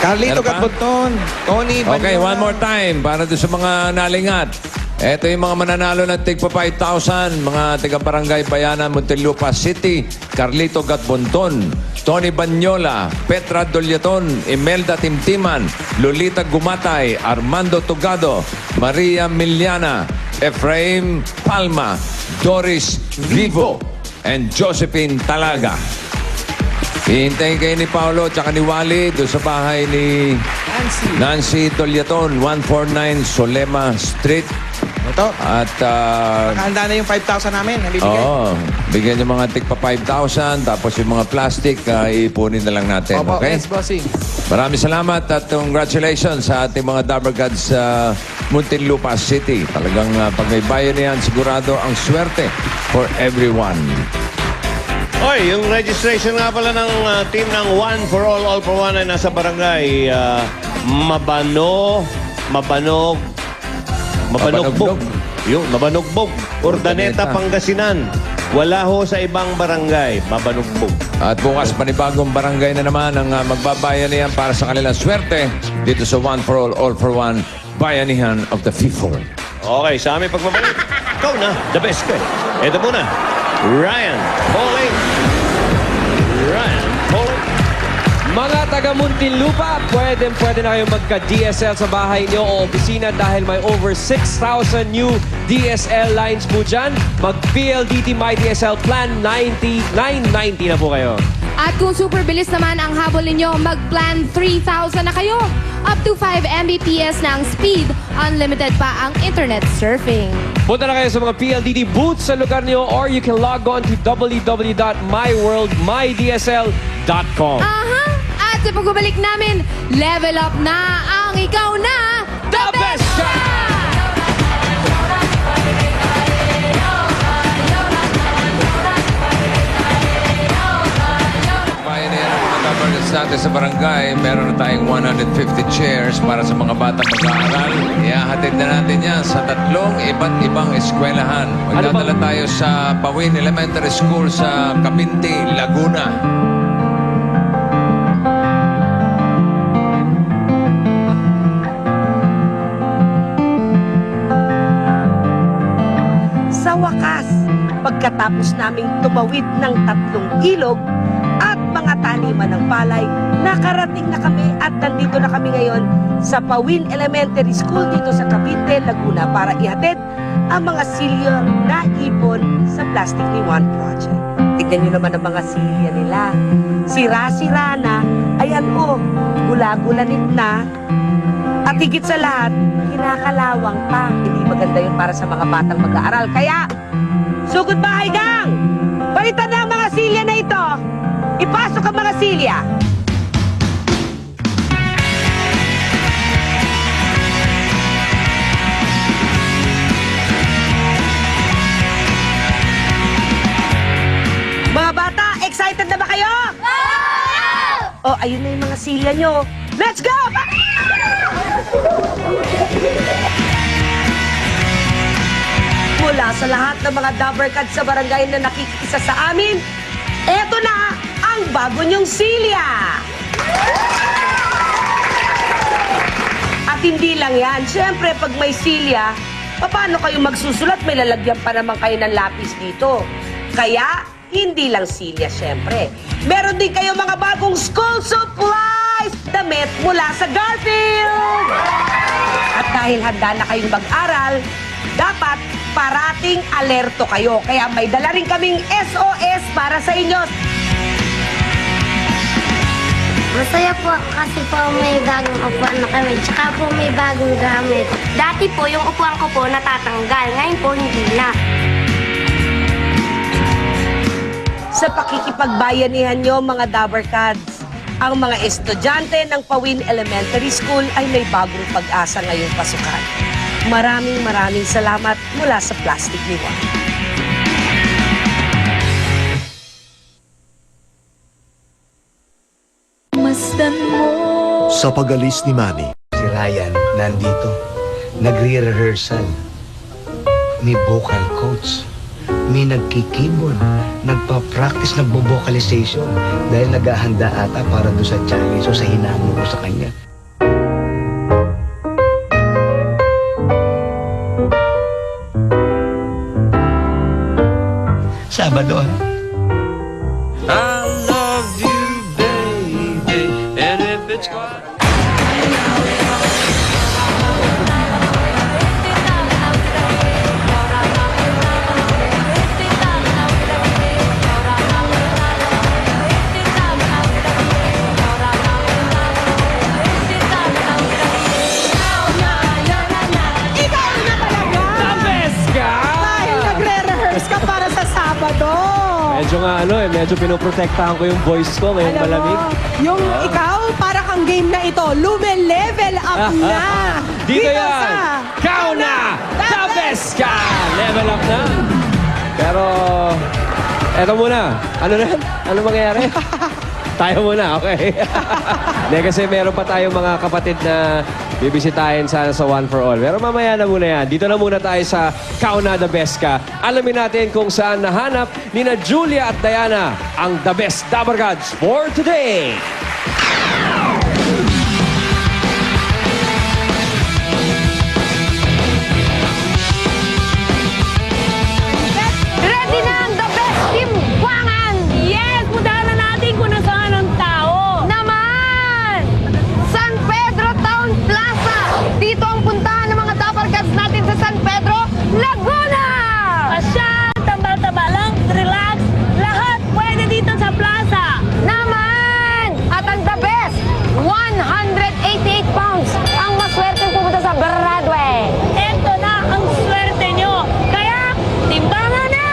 Carlito Meron pa? Gatbonton. Tony Okay, Banyola. one more time para doon sa mga nalingat. Ito yung mga mananalo ng tigpa 5,000, mga taga-barangay Bayanan, Muntinlupa City, Carlito Gatbonton, Tony Banyola, Petra Dolyaton, Imelda Timtiman, Lolita Gumatay, Armando Togado, Maria Miliana, Efraim Palma, Doris Vivo, and Josephine Talaga. Hihintayin kayo ni Paolo at ni Wally doon sa bahay ni Nancy Dolyaton, 149 Solema Street. Ito. At Nakahanda na yung 5,000 namin. Nabibigay. oo, bigyan yung mga tigpa 5,000 tapos yung mga plastic ipunin na lang natin. Opo, Okay? yes, bossing. Maraming salamat at congratulations sa ating mga Dabber Gods sa Muntinlupa City. Talagang pag may bayan na yan, sigurado ang swerte for everyone. Oy, yung registration nga pala ng team ng One for All for One ay nasa barangay Mabanogbog. Yung Mabanogbog, Urdaneta, Pangasinan. Wala ho sa ibang barangay, Mabanogbog. At bukas panibagong barangay na naman ang magbabayan niyan para sa kanilang swerte dito sa One for All for One, Bayanihan of the People. Okay, sa aming pagbabalik, ikaw na, the best ka. Ito muna, Ryan Pauling. Mga taga Muntinlupa, pwede na kayong magka-DSL sa bahay niyo o opisina dahil may over 6,000 new DSL lines po dyan. Mag-PLDT My DSL Plan 990 na po kayo. At kung super bilis naman ang habol ninyo, mag-plan 3,000 na kayo. Up to 5 Mbps na ang speed. Unlimited pa ang internet surfing. Punta na kayo sa mga PLDT booths sa lugar niyo or you can log on to www.myworldmydsl.com. Aha! At sa pagbabalik namin, level up na ang ikaw na The Best Ka! Bayan na yan ang mga Dabber Gods natin sa barangay. Meron na tayong 150 chairs para sa mga batang mag-aaral. Iahatid Ihatid na natin yan sa 3 iba't ibang eskwelahan. Magdadala tayo sa Pawin Elementary School sa Capinte, Laguna. Sa wakas, pagkatapos naming tumawid ng 3 ilog at mga taniman ng palay, nakarating na kami at nandito na kami ngayon sa Pawin Elementary School dito sa Cavite, Laguna para ihatid ang mga silya na ipon sa Plastic Ni Juan Project. Tignan nyo naman ang mga silya nila. Sira-sira na, ayan o, gula-gulanit na, at higit sa lahat, kinakalawang pa. Hindi maganda yun para sa mga batang mag-aaral. Kaya, sugod bahay gang! Palitan na ang mga silya na ito! Ipasok ang mga silya! Mga bata, excited na ba kayo? Oh, ayun na yung mga silya nyo. Let's go! Mula sa lahat ng mga Dabbercats sa barangay na nakikisa sa amin, eto na ang bago nyong silya! At hindi lang yan, syempre pag may silya, paano kayo magsusulat? May lalagyan pa naman kayo ng lapis dito. Kaya, hindi lang silya syempre. Meron din kayo mga bagong school supplies! Damit mula sa Garfield! At dahil handa na kayong mag-aral, dapat parating alerto kayo. Kaya may dala rin kaming SOS para sa inyo. Masaya po kasi po may bagong upuan na kami, tsaka po may bagong gamit. Dati po yung upuan ko po natatanggal, ngayon po hindi na. Sa pakikipagbayanihan nyo mga Dabbercats, ang mga estudyante ng Pawin Elementary School ay may bagong pag-asa ngayong pasukan. Maraming salamat mula sa Plastic Ni Juan. Sa pag-alis ni Manny, Si Ryan, nandito. Nagre-rehearsal. May vocal coach. May nagki-keyboard. Nagpa-practice nagbo-vocalization. Dahil naghahanda ata para doon sa challenge o sa hinamon ko sa kanya. Sabado, I love you, baby, and if it's medyo nga medyo pinoprotektahan ko yung voice ko ngayong Alam malamig. mo, yung ikaw, para kang game na ito, level up na. Dito yan! sa Kauna! The best ka! Level up na! Pero, eto muna. Ano na? Ano mangyayari? Tayo muna, okay? Hindi, kasi meron pa tayong mga kapatid na bibisitahin sana sa One for All. Pero mamaya na muna yan. Dito na muna tayo sa Kauna The Best Ka. Alamin natin kung saan nahanap ni na Julia at Diana ang The Best Dabbercats for today. Ready na ang The Best Team Buangan! Yes! Puntahan na natin kung nasaan ang tao. Naman! San Pedro Town Plaza! Dito ang puntahan ng mga Dabbercats natin sa San Pedro, Laguna! Pasyal, tambal-taba lang, relax. Lahat pwede dito sa plaza. Naman! At ang The Best, 188 pounds ang maswerte pumunta sa Broadway. Ito na ang swerte nyo. Kaya, timbangan na!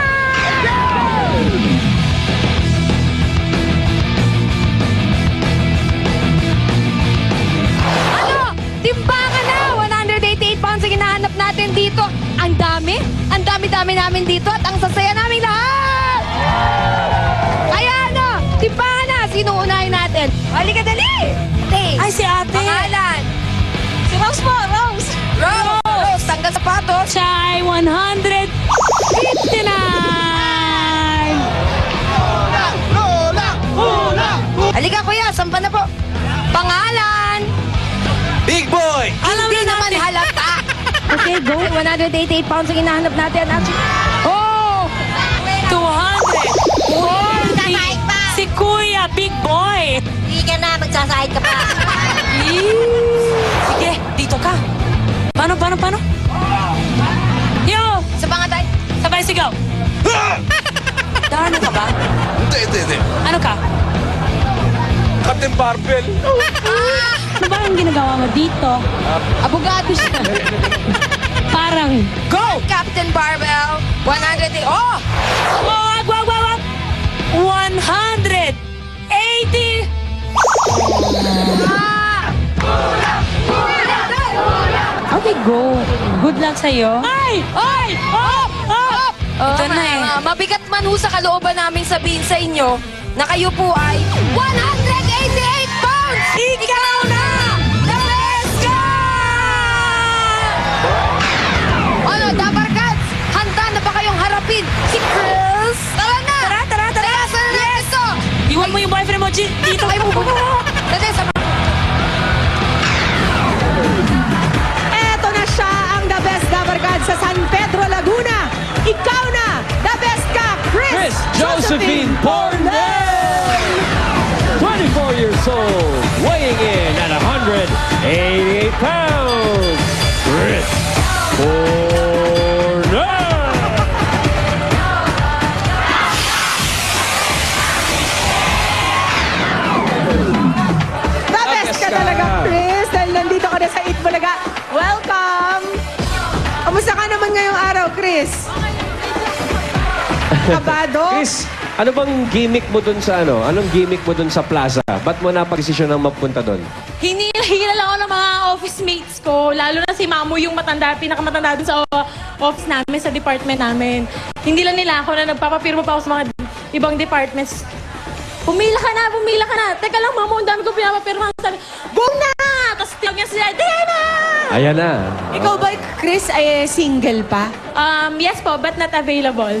Ano? Timbangan na! 188 pounds ang hinahanap natin dito. Ang dami namin dito at ang sasaya namin lahat! Kaya ano? Timbangan na! Sino unahin natin? Halika dali! Ay, si ate. Pangalan? Si Rose po, Rose. Rose! Sige, go. 188 pounds ang hinahanap natin. Actually, Oh! 200! Si Kuya, big boy! Hindi ka na, magsasahid ka pa. Sige, dito ka. Paano? Yo! sa pangatay. Sabay sigaw. Ano ka ba? Hindi. Ano ka? Captain Barbell. Ano ba ang ginagawa mo dito? Abogado siya. Parang, Go! Captain Barbell. 100. Oh! Oh, wag! 180! okay, go. Good luck sa'yo. Ay! Oh! Ito na eh. Mabigat man ho sa kalooban namin sabihin sa inyo na kayo po ay 188 pounds! Ikaw na! The best ka! Ano, Dabarkads? Handa na ba kayong harapin si Chris? Tara na! Tara! Tara na ito! Iwan mo yung boyfriend mo, dito kayo mo. Dali, sama. Eto na siya ang the best Dabarkad sa San Pedro, Laguna. Ikaw na, the best ka, Chris Josephine Pornell! 24 years old, weighing in at 188 pounds. Chris Pornell! The best ka talaga, Chris. Dahil nandito ka na sa Eat Bulaga. Welcome! Kamusta ka naman ngayong araw, Chris? Kabado? Chris, ano bang gimmick mo dun sa ano? Anong gimmick mo dun sa plaza? Ba't mo napag-desisyon ng mapunta dun? Hinihila lang ako ng mga office mates ko. Lalo na si Mamu, yung pinakamatanda dun sa office namin, sa department namin. Hindi lang nila ako na nagpapapirma pa ako sa mga ibang departments. Pumila ka na. Teka lang, Mamu, ang dami ko pinapapirma. Sabi, go na! Tapos tiyag niya sila, Diana! Ayan na. Ikaw ba, Chris, ay single pa? Yes po, but not available.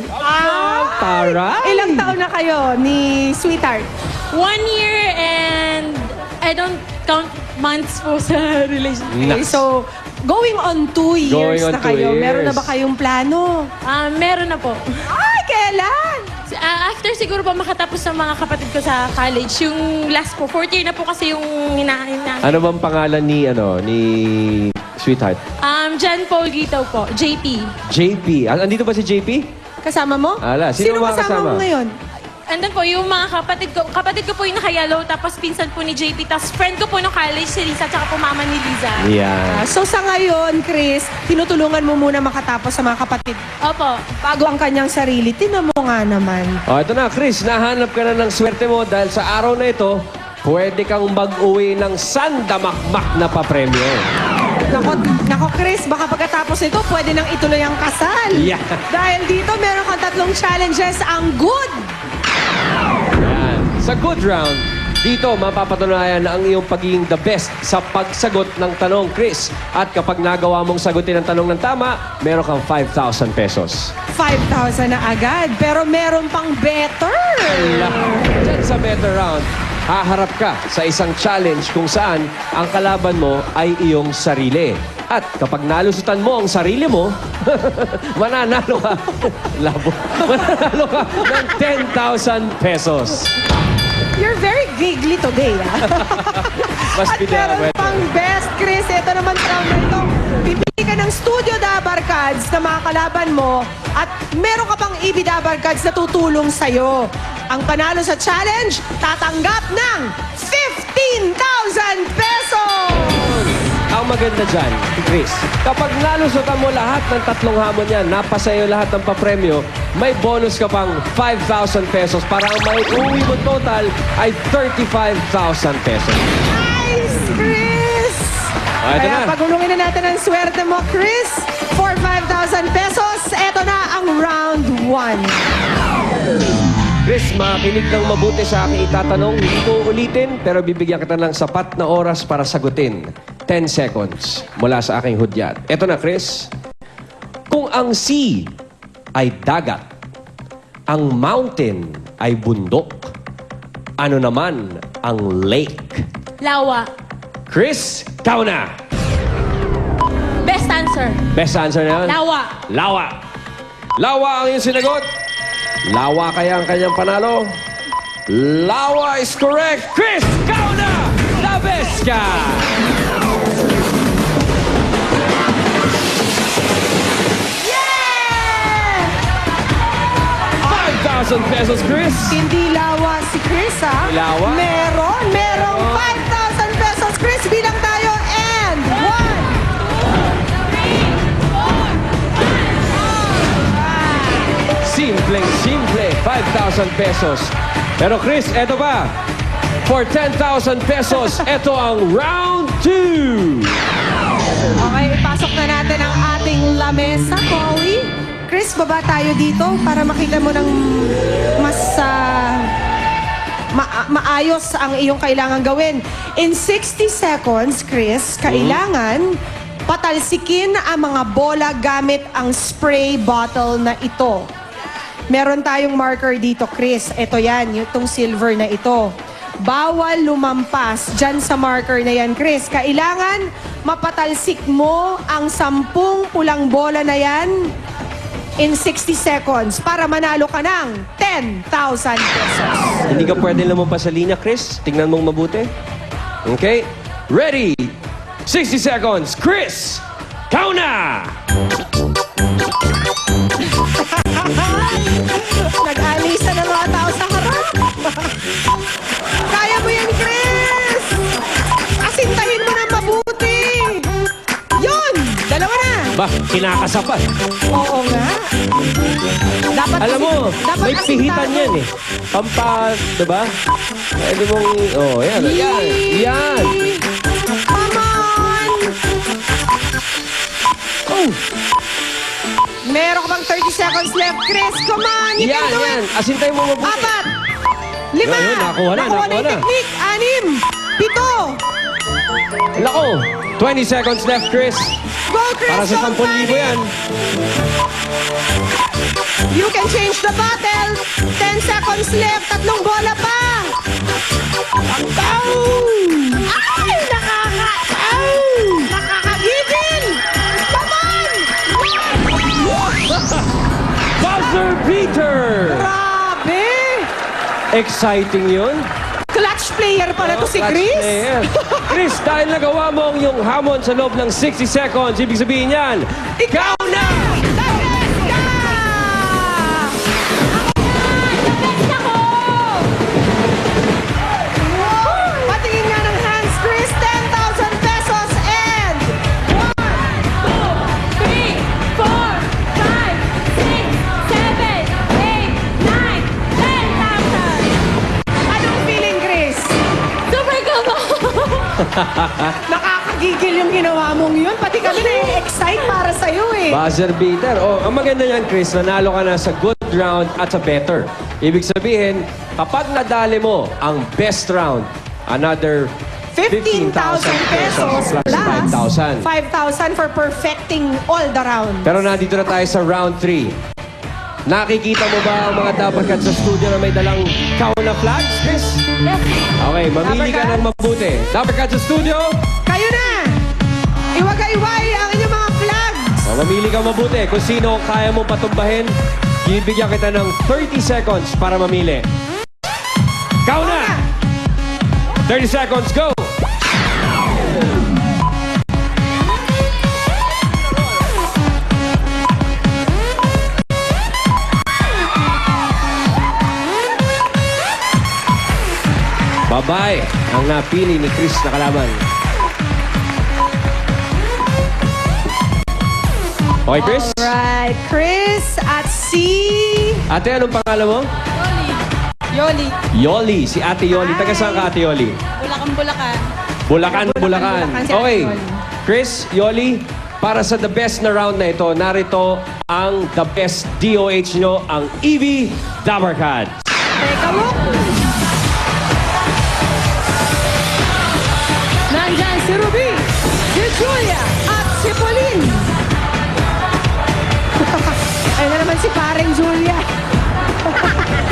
Tara! Ilang taon na kayo ni Sweetheart? 1 year and I don't count months po sa relationship. Okay, so, going on 2 years Going on na kayo. 2 years. Meron na ba kayong plano? Meron na po. Ay, kailan? After siguro po makatapos ng mga kapatid ko sa college, yung last po, 4th year na po kasi yung hinahin. Ano bang pangalan ni Sweetheart? John Paul Gitaw po, JP. JP. Andito ba si JP? Kasama mo? Ala, sino mga kasama kasama? mo ngayon? Andun po, yung mga kapatid ko po yung naka-yellow, tapos pinsan po ni JP, tapos friend ko po nung college si Lisa, tsaka po mama ni Liza. Yan. So sa ngayon, Chris, tinutulungan mo muna makatapos sa mga kapatid. Opo. Bago ang kanyang sarili. Tinan mo nga naman. O, ito na, Chris. Nahanap ka na ng swerte mo dahil sa araw na ito, pwede kang mag-uwi ng sandamakmak na papremyo. Nako, Chris, baka pagkatapos nito, pwede nang ituloy ang kasal. Yeah. Dahil dito, meron kang 3 challenges. Ang good! Yan. Sa good round, dito mapapatunayan na ang iyong pagiging the best sa pagsagot ng tanong, Chris. At kapag nagawa mong sagutin ang tanong ng tama, meron kang 5,000 pesos. 5,000 na agad. Pero meron pang better. Diyan sa better round, haharap ka sa isang challenge kung saan ang kalaban mo ay iyong sarili. At kapag nalusutan mo ang sarili mo, mananalo ka. Labo. Mananalo ka ng 10,000 pesos. You're very giggly today, Mas At meron pinawet. pang best, Chris. Ito naman sa round na ito. Pipili ka ng Studio Dabarkads na mga kalaban mo at meron ka pang EB Dabarkads na tutulong sa'yo. Ang panalo sa challenge, tatanggap ng 15,000 pesos! Ang maganda dyan, Chris, kapag nalusutan mo lahat ng 3 hamon yan, napasayo lahat ng papremyo, may bonus ka pang 5,000 pesos para ang maiuwi mo total ay 35,000 pesos. Nice, Chris! Ito Kaya na. pagulungin na natin ang swerte mo, Chris. For 5,000 pesos, eto na ang round 1. Chris, makinig ng mabuti sa aking itatanong. Hindi ko ulitin, pero bibigyan kita ng sapat na oras para sagutin. 10 seconds mula sa aking hudyat. Ito na, Chris. Kung ang sea ay dagat, ang mountain ay bundok, ano naman ang lake? Lawa. Chris, kau na! Best answer. answer. Best answer na yun? Lawa. Lawa. Lawa ang iyong sinagot. Lawa kaya ang kanyang panalo. Lawa is correct. Chris, ikaw na! The best ka! Yeah! 5,000 pesos, Chris. Hindi lawa si Chris, ha? Lawa? Merong 5,000 pesos, Chris. Bilang tayo. And 1. Simpleng-simple, 5,000 pesos. Pero Chris, eto pa. For 10,000 pesos, eto ang round 2. Okay, ipasok na natin ang ating lamesa, Chloe. Chris, baba tayo dito para makita mo ng mas maayos ang iyong kailangan gawin. In 60 seconds, Chris, kailangan patalsikin ang mga bola gamit ang spray bottle na ito. Meron tayong marker dito, Chris. Ito yan, itong silver na ito. Bawal lumampas dyan sa marker na yan, Chris. Kailangan mapatalsik mo ang 10 pulang bola na yan in 60 seconds para manalo ka ng 10,000 pesos. Hindi ka pwede lumampas sa linya, Chris. Tingnan mong mabuti. Okay? Ready? 60 seconds. Chris, count na! Nag-alisa ng mga tao sa harap. Kaya mo yan, Chris! Asintahin mo ng mabuti. Yun! Dalawa na. Ba, kinakasapat. Oo nga. Dapat Alam mo, dapat may pihitan asintado. yan eh. Diba? Pwede mong, yan. Yan. Yan. Come on! Oh. Meron ka bang 30 seconds left, Chris? Come on! You Yan, can do yan. it! Asintay mo mabuti. 4, 5, Yun, nakuha na yung technique. 6, 7, Lako, 20 seconds left, Chris. Go, Chris! Para sa Don't 10,000 panic. yan. You can change the battle. 10 seconds left. 3 bola pa. Ay! Nakakagigil! Come on! Buzzer beater! Grabe! Exciting yun. Clutch player pala to si Clutch Chris. player. Chris, dahil nagawa mo ang iyong hamon sa loob ng 60 seconds, ibig sabihin yan, ikaw na! Patingin nga ng hands, Chris. 10,000 pesos and 10,000. Anong feeling, Chris? Super kaba! Nakakagigil yung ginawa mong yun. Pati kami na-excite para sa'yo eh. Buzzer beater. Oh, ang maganda niyan, Chris, nanalo ka na sa good round at sa better. Ibig sabihin, kapag nadali mo ang best round, another 15,000 pesos plus 5,000. 5,000 for perfecting all the round. Pero nandito na tayo sa round 3. Nakikita mo ba ang mga dabarkad sa studio na may dalang kauna flags, Chris? Yes. Okay, mamili ka ng mabuti. Dabarkad sa studio, Kayo na! Iwagay-iway ang inyong mga flags! mamili ka mabuti. Kung sino ang kaya mong patumbahin, bibigyan kita ng 30 seconds para mamili. Kauna! 30 seconds, go! Babae ang napili ni Chris na kalaban. Okay, Chris? Alright, Chris at si... Ate, anong pangalan mo? Yoli. Yoli. Si Ate Yoli. Taga saan ka, Ate Yoli? Bulacan. Bulacan, Bulacan. si Ate Okay. Yoli. Chris, Yoli, para sa the best na round na ito, narito ang the best DOH nyo, ang EV Dabarkad. Teka mo! Nandyan si Ruby, si Julia, at si Pauline. Ayun na naman si pareng Julia.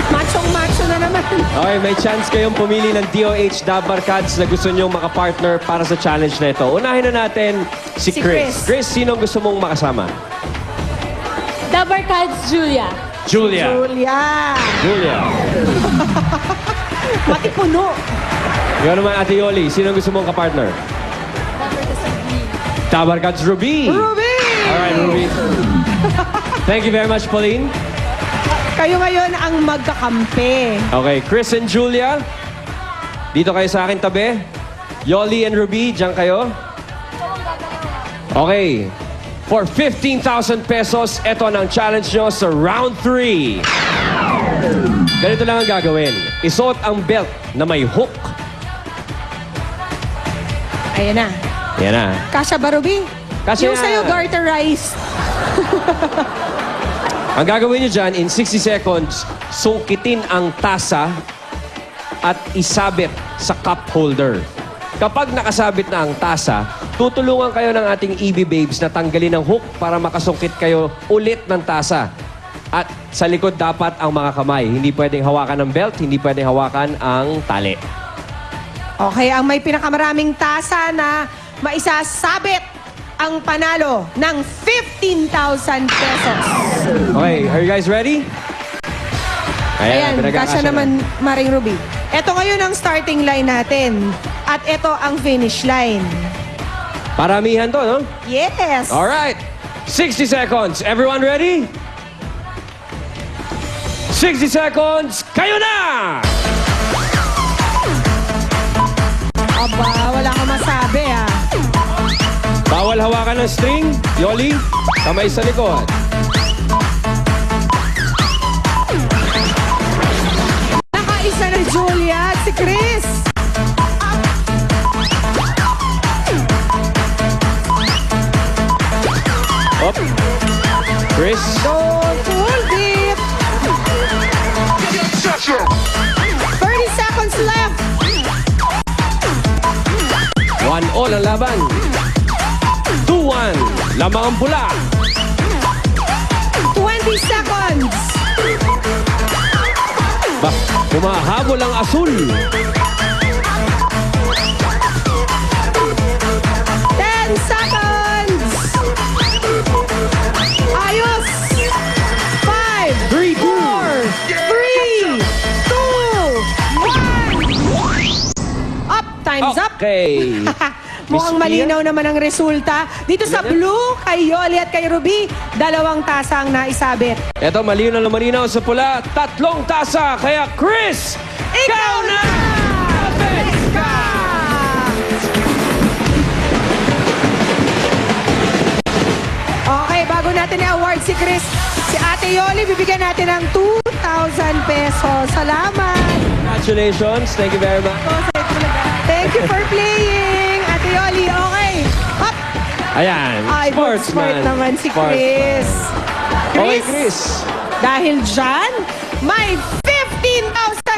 Machong-macho na naman. Okay, may chance kayong pumili ng DOH Dabar Cards na gusto nyong makapartner para sa challenge na ito. Unahin na natin si Si Chris. Chris. Chris, sino gusto mong makasama? Dabar Cards, Julia. Julia. Julia. Julia. Mati puno. Ikaw naman, Ate Yoli, sino gusto mong kapartner? Dabar Cards, Ruby. Ruby! Alright, Ruby. Thank you very much, Pauline. Kayo ngayon ang magkakampi. Okay, Chris and Julia, dito kayo sa akin tabi. Yoli and Ruby, diyan kayo. Okay, for 15,000 pesos, ito ang challenge nyo sa round 3. Ganito lang ang gagawin. Isuot ang belt na may hook. Ayan na. Yan na. Kasha ba, Ruby? Kasha Yung na. sa'yo, garterized. Ang gagawin nyo dyan, in 60 seconds, sungkitin ang tasa at isabit sa cup holder. Kapag nakasabit na ang tasa, tutulungan kayo ng ating EB Babes na tanggalin ang hook para makasungkit kayo ulit ng tasa. At sa likod dapat ang mga kamay. Hindi pwedeng hawakan ng belt, hindi pwedeng hawakan ang tali. Okay, ang may pinakamaraming tasa na maisasabit ang panalo ng 15,000 pesos. Okay, are you guys ready? Ayan, pinagkakasya kasya naman, Maring Ruby. Ito ngayon ang starting line natin. At ito ang finish line. Paramihan to, no? Yes! Alright, 60 seconds. Everyone ready? 60 seconds, kayo na! Aba, wala kang masabi ah. Bawal hawakan ng string. Yoli, kamay sa likod. Nakaisa na Julia at si Chris. Up. Chris. Go full deep. 30 seconds left. 1-all ang laban. 2-1. Lamang ang pula. 20 seconds. Ba, humahabol ang asul. 10 seconds. Ayos. 5, 3, 2. 3, 2, 1. Up. Time's up. Okay. Mukhang malinaw naman ang resulta. Dito sa blue, kay Yoli at kay Ruby, 2 tasa ang naisabit. Eto, malinaw na malinaw sa pula. 3 tasa. Kaya Chris, ikaw na! Best ka! Okay, bago natin i-award si Chris, si Ate Yoli, bibigyan natin ng 2,000 pesos. Salamat! Congratulations. Thank you very much. Thank you for playing, Ate Yoli. Okay, up! Ayan. Ay, good sport naman si Chris. Okay, Chris. Dahil dyan, may 15,000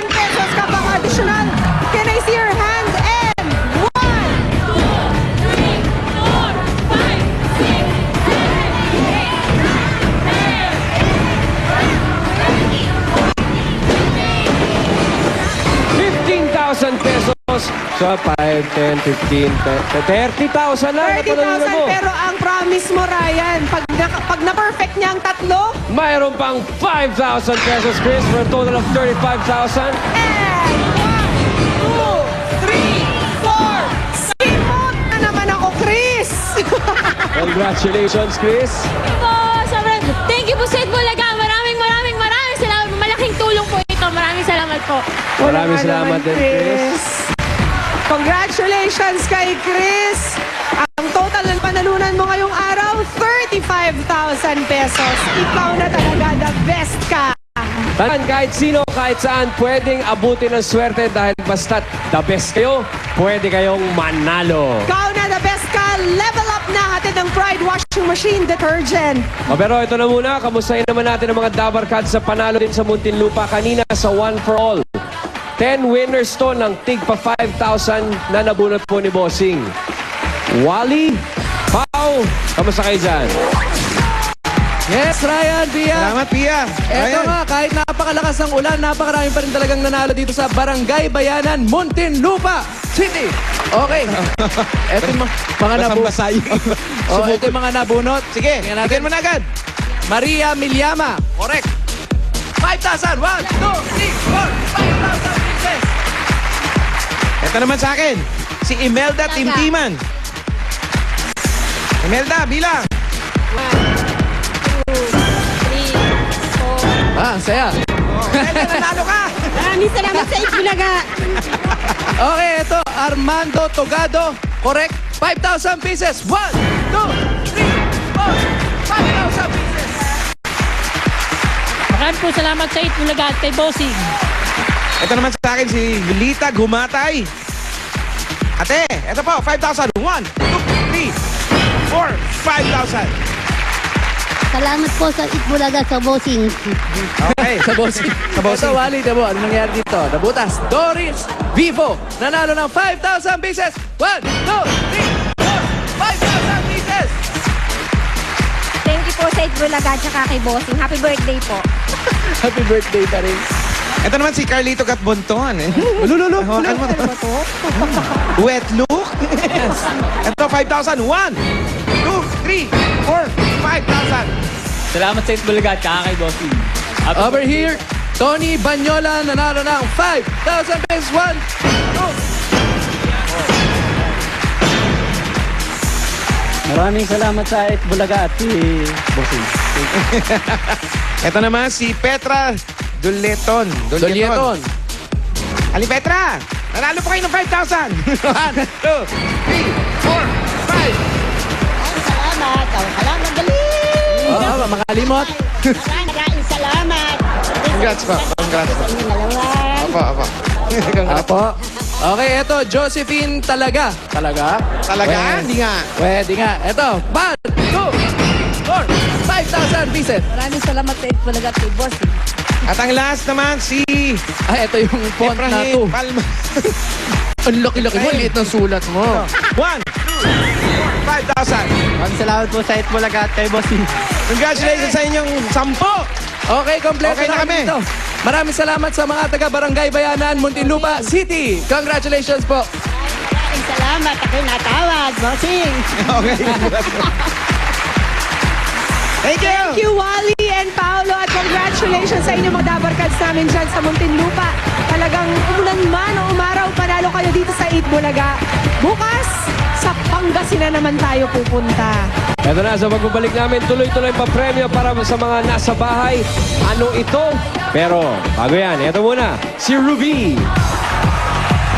pesos ka pang additional. Can I see your hand? And 15,000 pesos. So, 5, 10, 15, 30,000 lang. 30,000, pero ang promise mo, Ryan, pag na-perfect niya ang 3, mayroon pang 5,000 pesos, Chris, for a total of 35,000. and 1, 2, 3, 4. Simot na naman ako, Chris! Congratulations, Chris. Po, sobrang thank you po sa Itbulaga. Maraming salamat. Malaking tulong po ito. Maraming salamat po. Maraming Wala salamat naman, din, Chris. Congratulations kay Chris! Ang total ng panalunan mo ngayong araw, 35,000 pesos. Ikaw na talaga the best ka! Tandaan, kahit sino, kahit saan, pwedeng abutin ng swerte dahil basta't the best kayo, pwede kayong manalo. Ikaw na the best ka! Level up na hatid ng Pride Washing Machine Detergent. Pero ito na muna, kamustahin naman natin ang mga Dabar Cards sa panalo din sa Muntinlupa kanina sa One for All. 10 winners to ng tigpa 5,000 na nabunot po ni Bossing. Wally, Pao, kamusta kayo dyan? Yes, Ryan, Pia. Salamat, Pia. Eto Ryan. nga, kahit napakalakas ng ulan, napakarami pa rin talagang nanalo dito sa Barangay Bayanan, Muntinlupa City. Okay. Eto yung mga nabunot. Ito yung mga nabunot. Sige, tingnan natin. bigyan mo na agad. Maria Milyama. Correct. 5,000. 1, 2, 3, 4. 5,000 pieces. Ito naman sa akin, si Imelda Timtiman. Imelda, bilang. 2, 3, 4. Ah, ang saya. Imelda, nanalo ka. Maraming salamat sa Itbulaga. Okay, ito. Armando Togado. Correct. 5,000 pieces. 1, 2, 3, 4. 5,000 pieces. Maraming po salamat sa Itbulaga at kay Bossing. Ito naman sa akin, si Lita Gumatay. Ate, ito po, 5,000. 1, 2, 3, 4, 5,000. Salamat po sa Itbulaga sa bossing. Okay. Sa bossing. Sa bossing. Ito, Wally, Dabo. Ano nangyari dito? Nabutas. Doris Vivo. Nanalo ng 5,000 pieces. 1, 2, 3, 4. 5,000 pieces. Thank you po sa Itbulaga at saka kay Bossing. Happy birthday po. Happy birthday pa rin. Ito naman si Carlito Catbonton. Lululo. Hawakan mo to. Wet look. Yes. Ito, 5,000. 1, 2, 3, 4, 5,000. Salamat sa Itbulaga at kay Bossing. Over here, Tony Banyola nanalo ng 5,000 pesos. 1, 2. Maraming salamat sa Itbulaga at Bossing. Ito naman si Petra Duleton. Ali Petra, nanalo po kayo ng 5,000. 1, 2, 3, 4, 5. Salamat. Salamat, galing. Oo, makalimot. Maraming salamat. Congrats po. Congrats po. Apo, apo. Apo. Okay, ito, Josephine Talaga. Talaga? Talaga? Hindi nga. Pwede nga. Ito, 1, 2, 4, 5,000 pieces. Maraming salamat sa Itbulaga at kay Bossing. At ang last naman si Ito yung font na Efrain to. Palma. Ang laki-laki mo, liit ng sulat mo. 1, 2, 5,000. Maraming salamat po sa Itbulaga at kay Bossing. Congratulations sa inyong 10. Okay, kompleto Okay na kami. Dito. Maraming salamat sa mga taga Barangay Bayanan, Muntinlupa City. Congratulations po. Maraming salamat. Ako'y natawag, Bossing. Okay. Thank you. Thank you, Wally and Paolo. At congratulations sa inyo mga Dabarkads namin dyan sa Muntinlupa. Talagang umulan man o umaraw, panalo kayo dito sa Itbulaga. Bukas, sa Pangasinan naman tayo pupunta. Ito na, sa pagbabalik namin, tuloy-tuloy pa premyo para sa mga nasa bahay. Ano ito? Pero, bago yan, ito muna, si Ruby.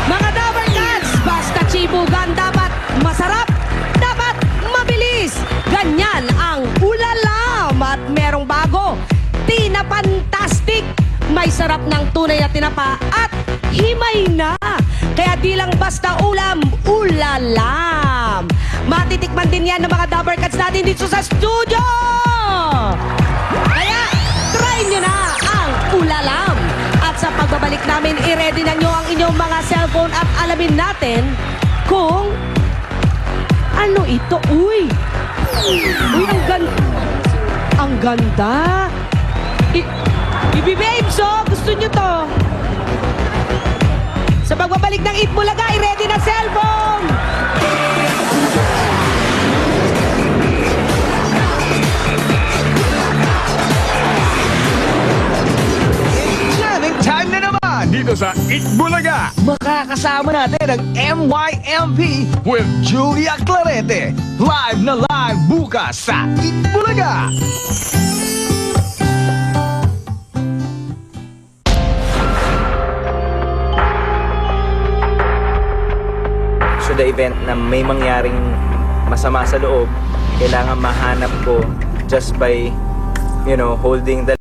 Mga Dabarkads, basta chibugan dapat masarap, dapat mabilis. Ganyan ang ulalam at merong bago. Tina Fantastic. May sarap ng tunay na tinapa at himay na. Kaya di lang basta ulam, ulalam. Matitikman din yan ng mga Dabarkads natin dito sa studio. Kaya try nyo na ang ulalam. At sa pagbabalik namin, i-ready na nyo ang inyong mga cellphone at alamin natin kung ano ito. Uy, ang ganda. Ang ganda. Bibi Babes, oh, gusto nyo to. Sa pagbabalik ng Itbulaga, i-ready na cellphone. Jamming time na naman dito sa Itbulaga. Makakasama natin ang MYMP with Julia Clarete. Live na live bukas sa Itbulaga. So the event na may mangyaring masama sa loob, kailangan mahanap ko just by, holding the